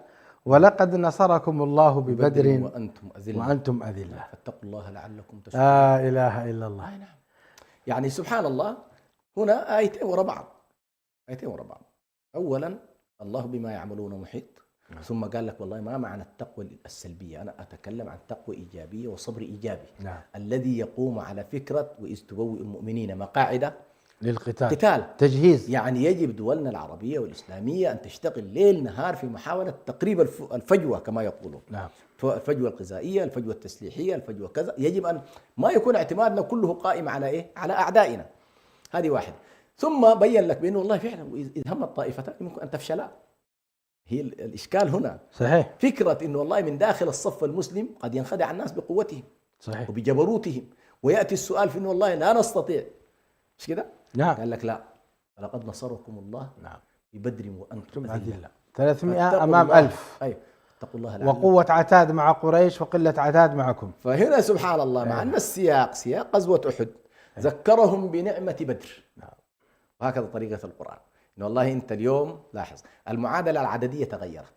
ولقد نصركم الله ببدر وأنتم أذلة فاتقوا الله لعلكم تشكرون. لا إله إلا الله. نعم. يعني سبحان الله، هنا آيتين وراء بعض. أولا الله بما يعملون محيط، ثم قال لك والله ما معنى التقوى السلبية، أنا أتكلم عن تقوى إيجابية وصبر إيجابي. الذي يقوم على فكرة وإذ تبوئ المؤمنين مقاعد للقتال، تجهيز. يعني يجب دولنا العربية والإسلامية أن تشتغل ليل نهار في محاولة تقريب الفجوة كما يقولون. الفجوة الغذائية، الفجوة التسليحية، الفجوة كذا. يجب أن ما يكون اعتمادنا كله قائم على إيه؟ على أعدائنا. هذه واحد. ثم بين لك بأنه والله فعلا إذ همت طائفتان يمكن أن تفشلا. هي الإشكال هنا صحيح. فكرة إنه والله من داخل الصف المسلم قد ينخدع الناس بقوتهم صحيح وبجبروتهم، ويأتي السؤال في إنه والله لا نستطيع، مش كده؟ نعم. قال لك لا، لقد نصركم الله ببدر وأنتم أذلة. 300 أمام 1000. أيوة. اتقوا الله وقوة عتاد مع قريش وقلة عتاد معكم. فهنا سبحان الله مع أن السياق سياق غزوة أحد ذكرهم بنعمة بدر. وهكذا طريقة القرآن، إنه والله أنت اليوم لاحظ المعادلة العددية تغيرت.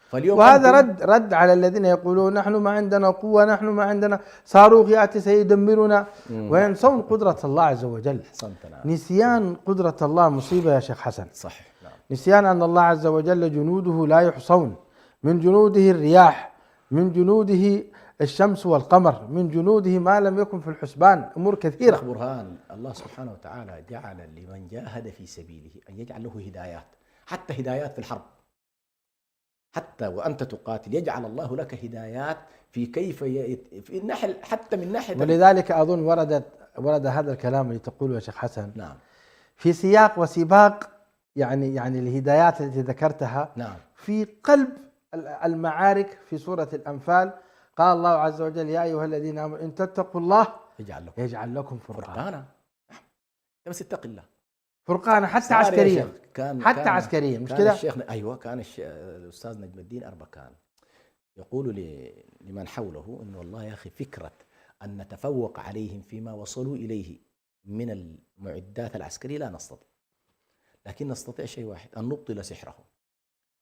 فاليوم وهذا رد على الذين يقولون نحن ما عندنا قوة، نحن ما عندنا صاروخ يأتي سيدمرنا، وينسون قدرة الله عز وجل. نسيان قدرة الله مصيبة يا شيخ حسن. صحيح. نسيان أن الله عز وجل جنوده لا يحصون، من جنوده الرياح، من جنوده الشمس والقمر، من جنوده ما لم يكن في الحسبان، أمور كثيرة. برهان الله سبحانه وتعالى جعل لمن جاهد في سبيله أن يجعل له هدايات، حتى هدايات في الحرب، حتى وأنت تقاتل يجعل الله لك هدايات في كيف في الناحية، حتى من ناحية. ولذلك أظن ورد هذا الكلام اللي تقوله يا شيخ حسن. نعم. في سياق وسباق يعني الهدايات التي ذكرتها. نعم. في قلب المعارك في سورة الأنفال قال الله عز وجل: يا أيها الذين آمنوا إن تتقوا الله يجعل لكم فرقانا. بس اتق الله فرقانا حتى عسكريا، حتى عسكريا، مش كده؟ أيوة. كان الأستاذ نجم الدين أربكان يقول لمن حوله إنه والله يا أخي فكرة أن نتفوق عليهم فيما وصلوا إليه من المعدات العسكرية لا نستطيع، لكن نستطيع شيء واحد: أن نبطل سحره.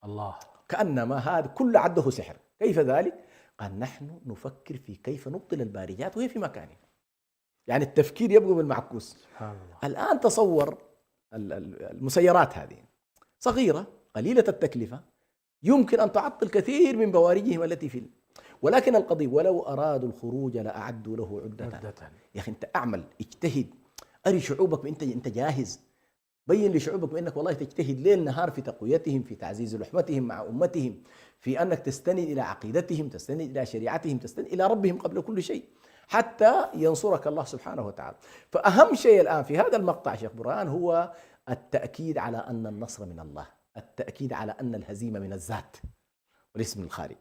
الله. كأنما هذا كل عده سحر. كيف ذلك؟ قال نحن نفكر في كيف نبطل البارجات وهي في مكانها. يعني التفكير يبقى بالمعكوس. سبحان الله. الآن تصور المسيرات هذه صغيرة قليلة التكلفة، يمكن أن تعطل كثير من بوارجهم التي في ولكن القضية ولو أرادوا الخروج لأعدوا له عدة. يا أخي أنت أعمل، اجتهد، أري شعوبك أنت جاهز، بين لشعوبك بأنك والله تجتهد ليل نهار في تقويتهم، في تعزيز لحمتهم مع أمتهم، في أنك تستند إلى عقيدتهم، تستند إلى شريعتهم، تستند إلى ربهم قبل كل شيء، حتى ينصرك الله سبحانه وتعالى. فأهم شيء الآن في هذا المقطع شيخ برهان هو التأكيد على أن النصر من الله، التأكيد على أن الهزيمة من الذات وليس من الخارج.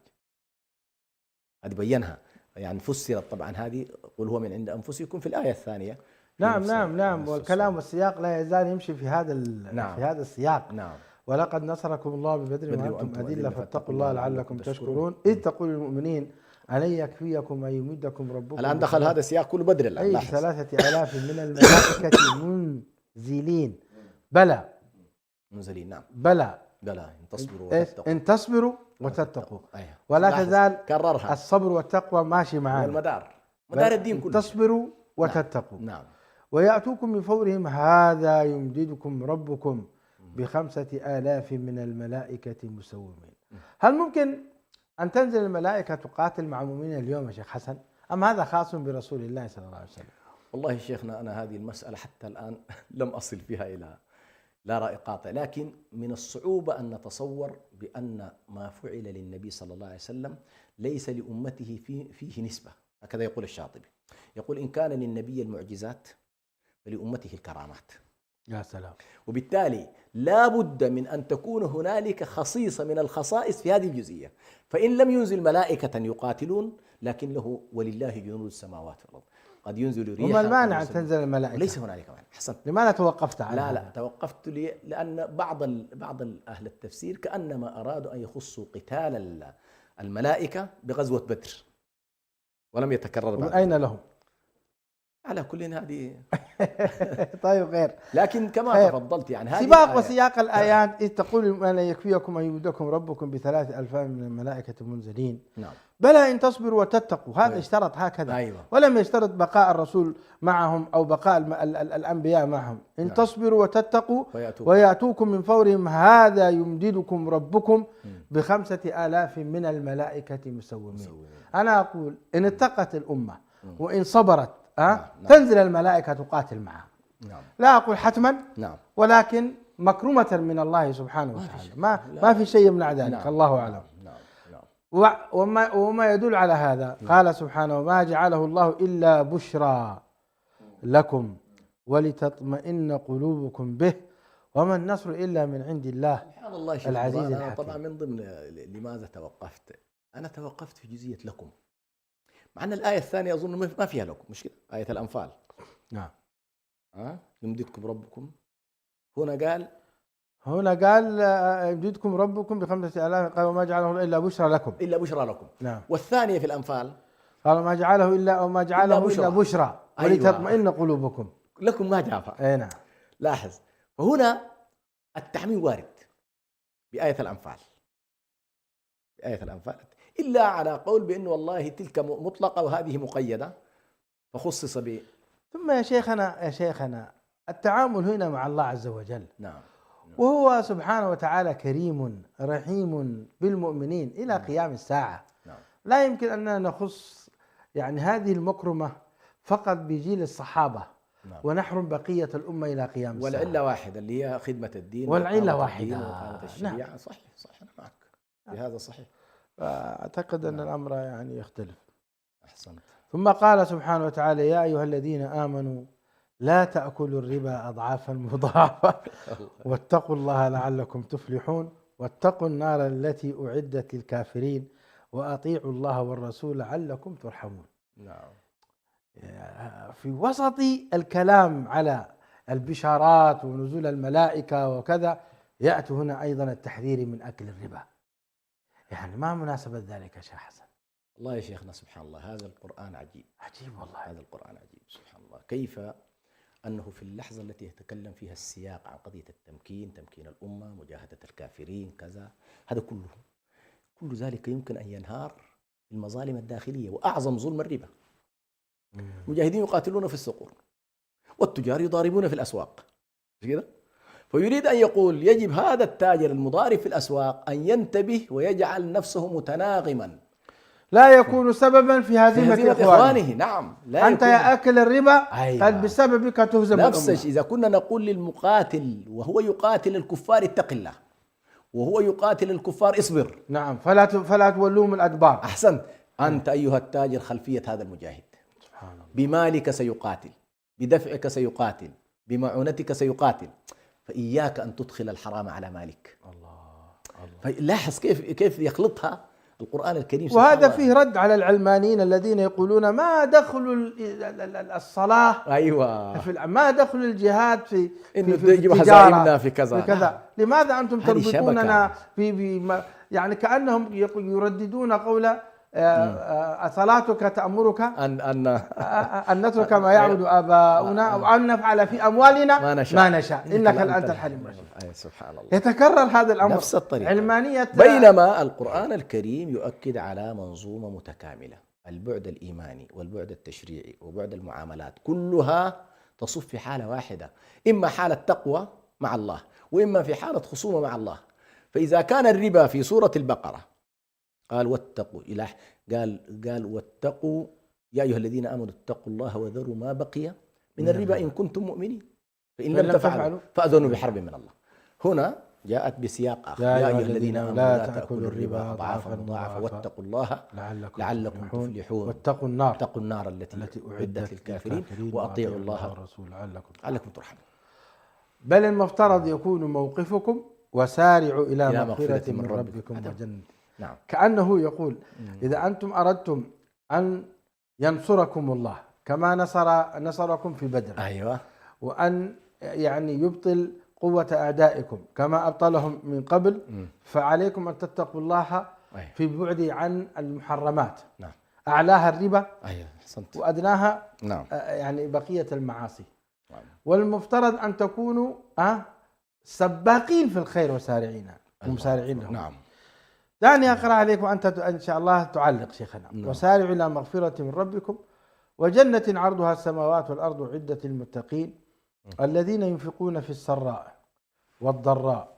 هذه بينها، يعني فسرت طبعا هذه قل هو من عند أنفسكم في الآية الثانية. نعم. والكلام والسياق لا يزال يمشي في هذا في هذا السياق. نعم. ولقد نصركم الله ببدر وأنتم أذلة فاتقوا الله لعلكم تشكرون. إذ تقول للمؤمنين ألن يكفيكم أن يمدكم ربكم. الآن دخل هذا السياق كله بدر الآن. 3000 من الملائكة منزلين. بلى منزلين نعم. بلى إن تصبروا وتتقوا، إن تصبروا وتتقوا. أيوة. ولا تزال كررها، الصبر والتقوى ماشي معانا، مدار الدين كله. تصبروا وتتقوا. نعم. ويأتوكم من فورهم هذا يمددكم ربكم ب5,000 من الملائكة مسومين. هل ممكن أن تنزل الملائكة تقاتل مع المؤمنين اليوم يا شيخ حسن، أم هذا خاص برسول الله صلى الله عليه وسلم؟ والله شيخنا أنا هذه المسألة حتى الآن لم أصل فيها إلى لا رأي قاطع، لكن من الصعوبة أن نتصور بأن ما فعل للنبي صلى الله عليه وسلم ليس لأمته فيه نسبة. هكذا يقول الشاطبي، يقول إن كان للنبي المعجزات فلأمته الكرامات. يا سلام. وبالتالي لا بد من أن تكون هنالك خصيصة من الخصائص في هذه الجزئية. فإن لم ينزل ملائكة يقاتلون، لكن له ولله جنود السماوات والأرض، قد ينزل ريحا. وما المانع أن تنزل الملائكة؟ ليس هنالك مانع. حسن. لماذا توقفت عنها؟ لا توقفت لأن بعض أهل التفسير كأنما أرادوا أن يخصوا قتال الملائكة بغزوة بدر ولم يتكرر بعد. أين لهم؟ على كل هذه طيب غير، لكن كما تفضلت يعني هذه سباق وسياق الآيات إذ تقول أن يكفيكم أن يمدكم ربكم ب3,000 من الملائكة منزلين. نعم. بلى إن تصبروا وتتقوا، هذا اشترط هكذا. أيوة. ولم يشترط بقاء الرسول معهم أو بقاء الأنبياء معهم. إن نعم. تصبروا وتتقوا ويأتوكم من فورهم هذا يمددكم ربكم ب5,000 من الملائكة مسومين. أنا أقول إن اتقت الأمة وإن صبرت تنزل الملائكة تقاتل معها. نعم. لا أقول حتما، نعم، ولكن مكرمة من الله سبحانه وتعالى، ما في شيء يمنع ذلك. نعم. الله أعلم. نعم. وما يدل على هذا قال سبحانه ما جعله الله إلا بشرى لكم ولتطمئن قلوبكم به وما النصر إلا من عند الله سبحان الله العزيز الحكيم. الحكيم. طبعا من ضمن لماذا توقفت، أنا توقفت في جزئية لكم، مع أن الآية الثانية أظن ما فيها لكم، مش كده؟ آية الأنفال. نعم. يمددكم ربكم، هنا قال يمددكم ربكم ب5,000، قال وما جعله إلا بشرى لكم. نعم. والثانية في الأنفال قال ما جعله إلا بشرى ولتطمئن قلوبكم. لكم ما جافا. أي نعم. لاحظ، فهنا التعميم وارد بآية الأنفال إلا على قول بأن والله تلك مطلقة وهذه مقيدة فخصص به. ثم يا شيخنا التعامل هنا مع الله عز وجل. نعم. وهو سبحانه وتعالى كريم رحيم بالمؤمنين إلى قيام الساعة. نعم. لا يمكن أننا نخص يعني هذه المكرمة فقط بجيل الصحابة. نعم. ونحرم بقية الأمة إلى قيام الساعة. والعلة واحدة اللي هي خدمة الدين والعلة واحدة وقامة الشريعة. نعم. صحيح أنا معك بهذا صحيح. أعتقد أن الأمر يعني يختلف. أحسنت. ثم قال سبحانه وتعالى يا أيها الذين آمنوا لا تأكلوا الربا أضعافا مضاعفة واتقوا الله لعلكم تفلحون واتقوا النار التي أعدت للكافرين وأطيعوا الله والرسول لعلكم ترحمون. نعم. في وسط الكلام على البشارات ونزول الملائكة وكذا يأتي هنا أيضا التحذير من أكل الربا. يعني ما مناسبة ذلك يا شيخ حسن؟ والله يا شيخنا سبحان الله هذا القرآن عجيب والله. هذا القرآن عجيب سبحان الله، كيف أنه في اللحظة التي يتكلم فيها السياق عن قضية تمكين الأمة، مجاهدة الكافرين كذا، هذا كل ذلك يمكن أن ينهار المظالم الداخلية، وأعظم ظلم الربا. مجاهدين يقاتلون في الصقور والتجار يضاربون في الأسواق، مش كده؟ فيريد أن يقول يجب هذا التاجر المضارب في الأسواق أن ينتبه ويجعل نفسه متناغما، لا يكون سببا في هزيمة إخوانه. نعم. لا أنت يا أكل الربا قد بسببك تهزم نفس الشيء. إذا كنا نقول للمقاتل وهو يقاتل الكفار اتق الله، وهو يقاتل الكفار اصبر، نعم، فلا تولوهم الأدبار. أحسنت. أنت أيها التاجر خلفية هذا المجاهد، سبحان الله، بمالك سيقاتل، بدفعك سيقاتل، بمعونتك سيقاتل، فإياك أن تدخل الحرام على مالك. الله. فلاحظ كيف يخلطها القرآن الكريم. وهذا فيه رد على العلمانيين الذين يقولون ما دخل الصلاة، أيوة، ما دخل الجهاد في يجب هزائمنا في كذا. لماذا أنتم تربطوننا يعني كأنهم يرددون قول صلاتك تأمرك أن نترك ما يعبد آباؤنا أو أن نفعل في أموالنا ما نشاء إنك لأنت الحليم الرشيد. سبحان الله. يتكرر هذا الأمر نفس الطريقة. علمانية، بينما القرآن الكريم يؤكد على منظومة متكاملة، البعد الإيماني والبعد التشريعي وبعد المعاملات كلها تصف في حالة واحدة، إما حالة تقوى مع الله وإما في حالة خصومة مع الله. فإذا كان الربا في سورة البقرة قال واتقوا قال واتقوا يا أيها الذين آمنوا اتقوا الله وذروا ما بقي من الربا إن كنتم مؤمنين فإن لم تفعلوا فأذنوا بحرب من الله. هنا جاءت بسياق آخر يا أيها الذين آمنوا لا تأكلوا الربا أضعافا مضاعفة واتقوا الله لعلكم تفلحون واتقوا النار التي أعدت للكافرين وأطيعوا الله والرسول لعلكم ترحمون. بل المفترض يكون موقفكم وسارعوا إلى مغفرة من ربكم وجنة. نعم. كأنه يقول إذا أنتم أردتم أن ينصركم الله كما نصركم في بدر، أيوة، وأن يعني يبطل قوة أعدائكم كما أبطلهم من قبل، فعليكم أن تتقوا الله في البعد عن المحرمات. نعم. أعلاها الربا، أيوة، أحسنت، وأدناها نعم، يعني بقية المعاصي. نعم. والمفترض أن تكونوا سباقين في الخير وسارعين ومسارعين له. نعم. دعني أقرأ عليكم وأنت إن شاء الله تعلق شيخنا. نعم. وسارعوا إلى مغفرة من ربكم وجنة عرضها السماوات والأرض عدة المتقين الذين ينفقون في السراء والضراء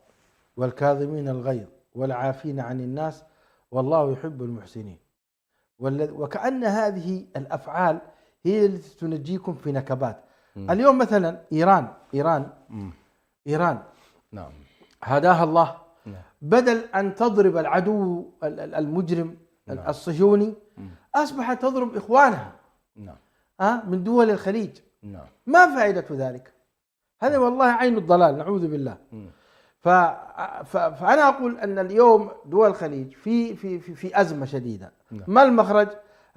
والكاظمين الغيظ والعافين عن الناس والله يحب المحسنين. وكأن هذه الأفعال هي التي تنجيكم في نكبات. اليوم مثلا إيران نعم هداها الله، نعم. بدل أن تضرب العدو المجرم نعم. الصهيوني أصبحت تضرب إخوانها نعم. من دول الخليج. نعم. ما فائدة ذلك؟ هذا والله عين الضلال، نعوذ بالله. فأنا أقول أن اليوم دول الخليج في أزمة شديدة. نعم. ما المخرج؟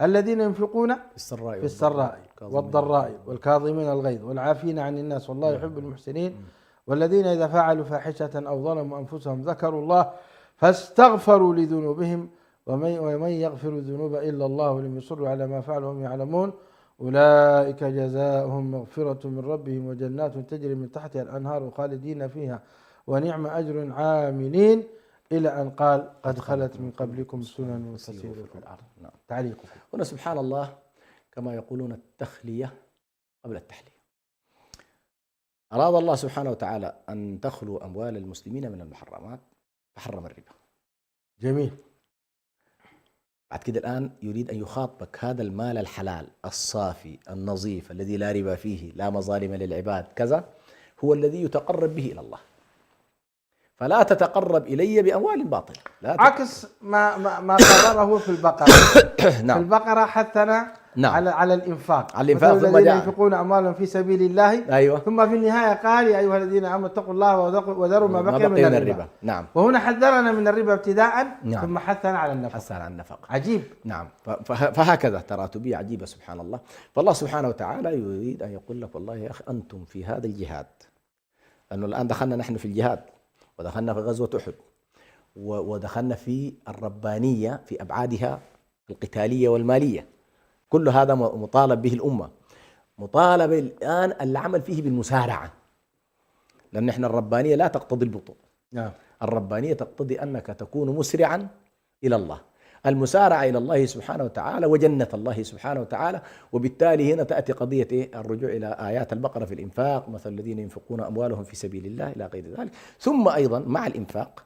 الذين ينفقون في السراء والضراء والكاظمين الغيظ والعافين عن الناس والله يحب المحسنين. والذين إذا فعلوا فاحشة أو ظلموا أنفسهم ذكروا الله فاستغفروا لذنوبهم ومن يغفر الذنوب إلا الله ولم يصروا على ما فعلوا وهم يعلمون أولئك جزاؤهم مغفرة من ربهم وجنات تجري من تحتها الأنهار خالدين فيها ونعم أجر العاملين إلى أن قال قد خلت من قبلكم سنن وتسيروا في الأرض. نعم. تعليقكم هنا سبحان الله كما يقولون التخلية قبل التحلية. أراد الله سبحانه وتعالى أن تخلو أموال المسلمين من المحرمات فحرم الربا. جميل. بعد كده الآن يريد أن يخاطبك هذا المال الحلال الصافي النظيف الذي لا ربا فيه لا مظالم للعباد كذا هو الذي يتقرب به إلى الله، فلا تتقرب إلي بأموال باطلة. عكس ما قرره في البقرة. نعم. في البقرة حثنا نعم. على الإنفاق. ثم الذين ينفقون أموالهم في سبيل الله. أيوة. ثم في النهاية قال يا أيها الذين آمنوا اتقوا الله وذروا ما بقي من الربا. نعم. وهنا حذرنا من الربا ابتداء. نعم. ثم حثنا على النفقة. عجيب. نعم. فهكذا تراتبية عجيبة سبحان الله. فالله سبحانه وتعالى يريد أن يقول لك والله يا أخي أنتم في هذا الجهاد، لأنه الآن دخلنا نحن في الجهاد ودخلنا في غزوة أحد ودخلنا في الربانية في أبعادها القتالية والمالية، كل هذا مطالب به الأمة، مطالب الآن العمل فيه بالمسارعة، لأن إحنا الربانية لا تقتضي البطء. نعم. الربانية تقتضي أنك تكون مسرعا إلى الله، المسارعة إلى الله سبحانه وتعالى وجنة الله سبحانه وتعالى. وبالتالي هنا تأتي قضية الرجوع إلى آيات البقرة في الإنفاق، مثل الذين ينفقون أموالهم في سبيل الله إلى غير ذلك. ثم أيضا مع الإنفاق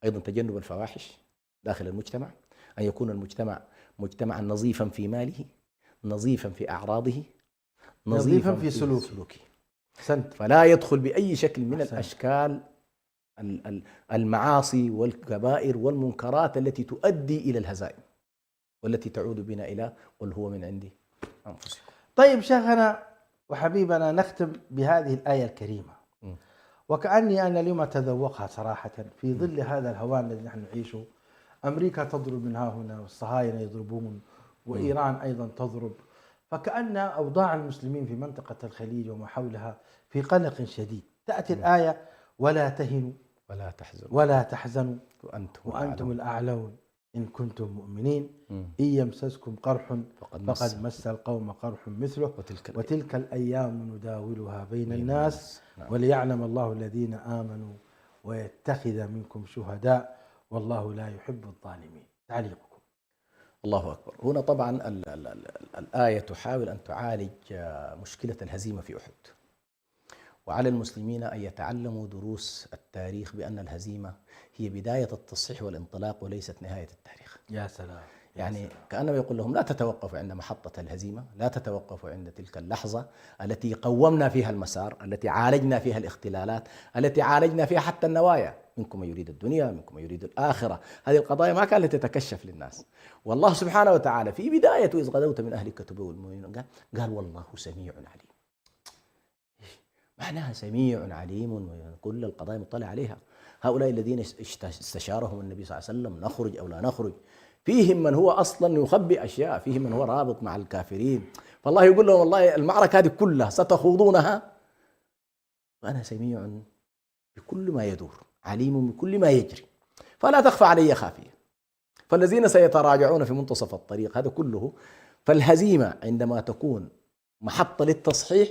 أيضا تجنب الفواحش داخل المجتمع، أن يكون المجتمع مجتمعا نظيفا في ماله، نظيفا في أعراضه، نظيفا في سلوكه. فلا يدخل بأي شكل من الأشكال المعاصي والكبائر والمنكرات التي تؤدي إلى الهزائم والتي تعود بنا إلى قل هو من عندي أنفسكم. طيب شيخنا وحبيبنا نختم بهذه الآية الكريمة، وكأني أنا اليوم أتذوقها صراحة في ظل هذا الهوان الذي نحن نعيشه. أمريكا تضرب من ها هنا والصهاينة يضربون وإيران أيضا تضرب، فكأن أوضاع المسلمين في منطقة الخليج وما حولها في قلق شديد. تأتي الآية ولا تهنوا ولا تحزنوا وأنتم الأعلون إن كنتم مؤمنين إن يمسسكم قرح فقد مس القوم قرح مثله وتلك الأيام نداولها بين الناس وليعلم الله الذين آمنوا ويتخذ منكم شهداء والله لا يحب الظالمين. تعليقكم. الله أكبر. هنا طبعا الآية تحاول أن تعالج مشكلة الهزيمة في أحد، وعلى المسلمين أن يتعلموا دروس التاريخ بأن الهزيمة هي بداية التصحيح والانطلاق وليست نهاية التاريخ. يا سلام. يعني كأنه يقول لهم لا تتوقفوا عند محطة الهزيمة، لا تتوقفوا عند تلك اللحظة التي قومنا فيها المسار، التي عالجنا فيها الاختلالات، التي عالجنا فيها حتى النوايا، منكم من يريد الدنيا منكم من يريد الآخرة. هذه القضايا ما كانت تتكشف للناس. والله سبحانه وتعالى في بداية إذ غدوت من أهلك تبوء المؤمنين قال والله سميع عليم. معناها سميع عليم، كل القضايا مطلع عليها. هؤلاء الذين استشارهم النبي صلى الله عليه وسلم نخرج أو لا نخرج، فيهم من هو أصلا يخبي أشياء، فيهم من هو رابط مع الكافرين، فالله يقول لهم والله المعركة هذه كلها ستخوضونها وأنا سميع بكل ما يدور عليم بكل ما يجري فلا تخفى علي خافية. فالذين سيتراجعون في منتصف الطريق هذا كله. فالهزيمة عندما تكون محطة للتصحيح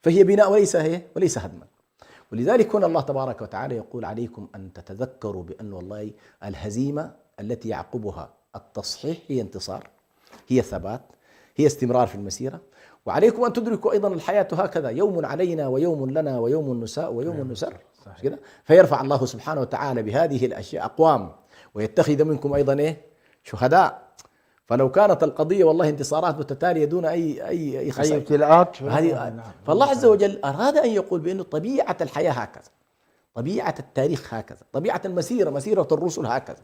فهي بناء وليس هدما. ولذلك هنا الله تبارك وتعالى يقول عليكم أن تتذكروا بأن والله الهزيمة التي يعقبها التصحيح هي انتصار، هي ثبات، هي استمرار في المسيرة. وعليكم أن تدركوا أيضا الحياة هكذا، يوم علينا ويوم لنا ويوم نساء ويوم نسر. فيرفع الله سبحانه وتعالى بهذه الأشياء أقوام ويتخذ منكم أيضا شهداء. فلو كانت القضية والله انتصارات متتالية دون أي خسائر ابتلاءات، فالله عز وجل أراد أن يقول بأن طبيعة الحياة هكذا، طبيعة التاريخ هكذا، طبيعة المسيرة مسيرة الرسل هكذا.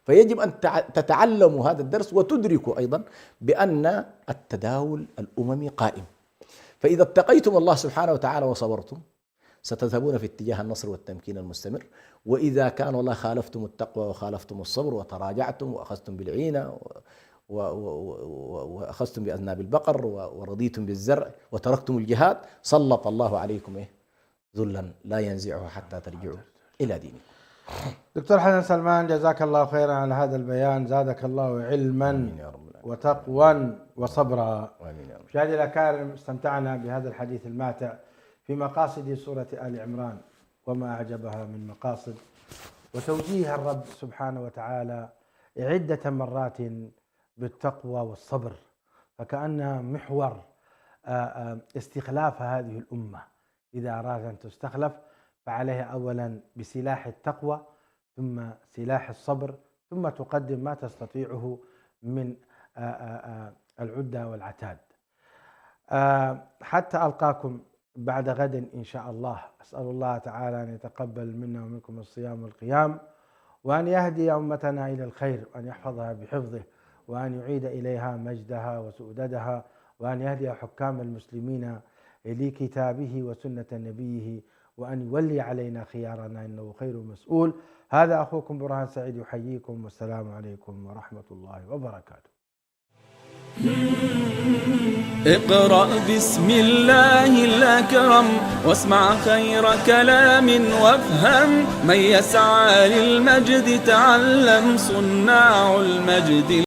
فيجب أن تتعلموا هذا الدرس وتدركوا أيضا بأن التداول الأممي قائم. فإذا اتقيتم الله سبحانه وتعالى وصبرتم ستذهبون في اتجاه النصر والتمكين المستمر. وإذا كان والله خالفتم التقوى وخالفتم الصبر وتراجعتم وأخذتم بالعينة وأخذتم بأذناب البقر ورضيتم بالزرع وتركتم الجهاد سلط الله عليكم ذلا لا ينزعه حتى ترجعوا إلى دينكم. دكتور حسن سلمان، جزاك الله خيرا على هذا البيان، زادك الله علما وتقوى وصبرا. مشاهدينا الأكارم، استمتعنا بهذا الحديث الماتع في مقاصد سورة آل عمران وما أعجبها من مقاصد، وتوجيه الرب سبحانه وتعالى عدة مرات بالتقوى والصبر، فكأنها محور استخلاف هذه الأمة. إذا أراد أن تستخلف فعليها أولا بسلاح التقوى ثم سلاح الصبر، ثم تقدم ما تستطيعه من العدة والعتاد. حتى ألقاكم بعد غد إن شاء الله. أسأل الله تعالى أن يتقبل منا ومنكم الصيام والقيام، وأن يهدي أمتنا إلى الخير، وأن يحفظها بحفظه، وأن يعيد إليها مجدها وسؤددها، وأن يهدي حكام المسلمين لكتابه وسنة نبيه، وأن يولي علينا خيارنا إنه خير مسؤول. هذا أخوكم برهان سعيد يحييكم، والسلام عليكم ورحمة الله وبركاته. اقرأ بسم الله الأكرم واسمع خير كلام وافهم، من يسعى للمجد تعلم صناع المجد.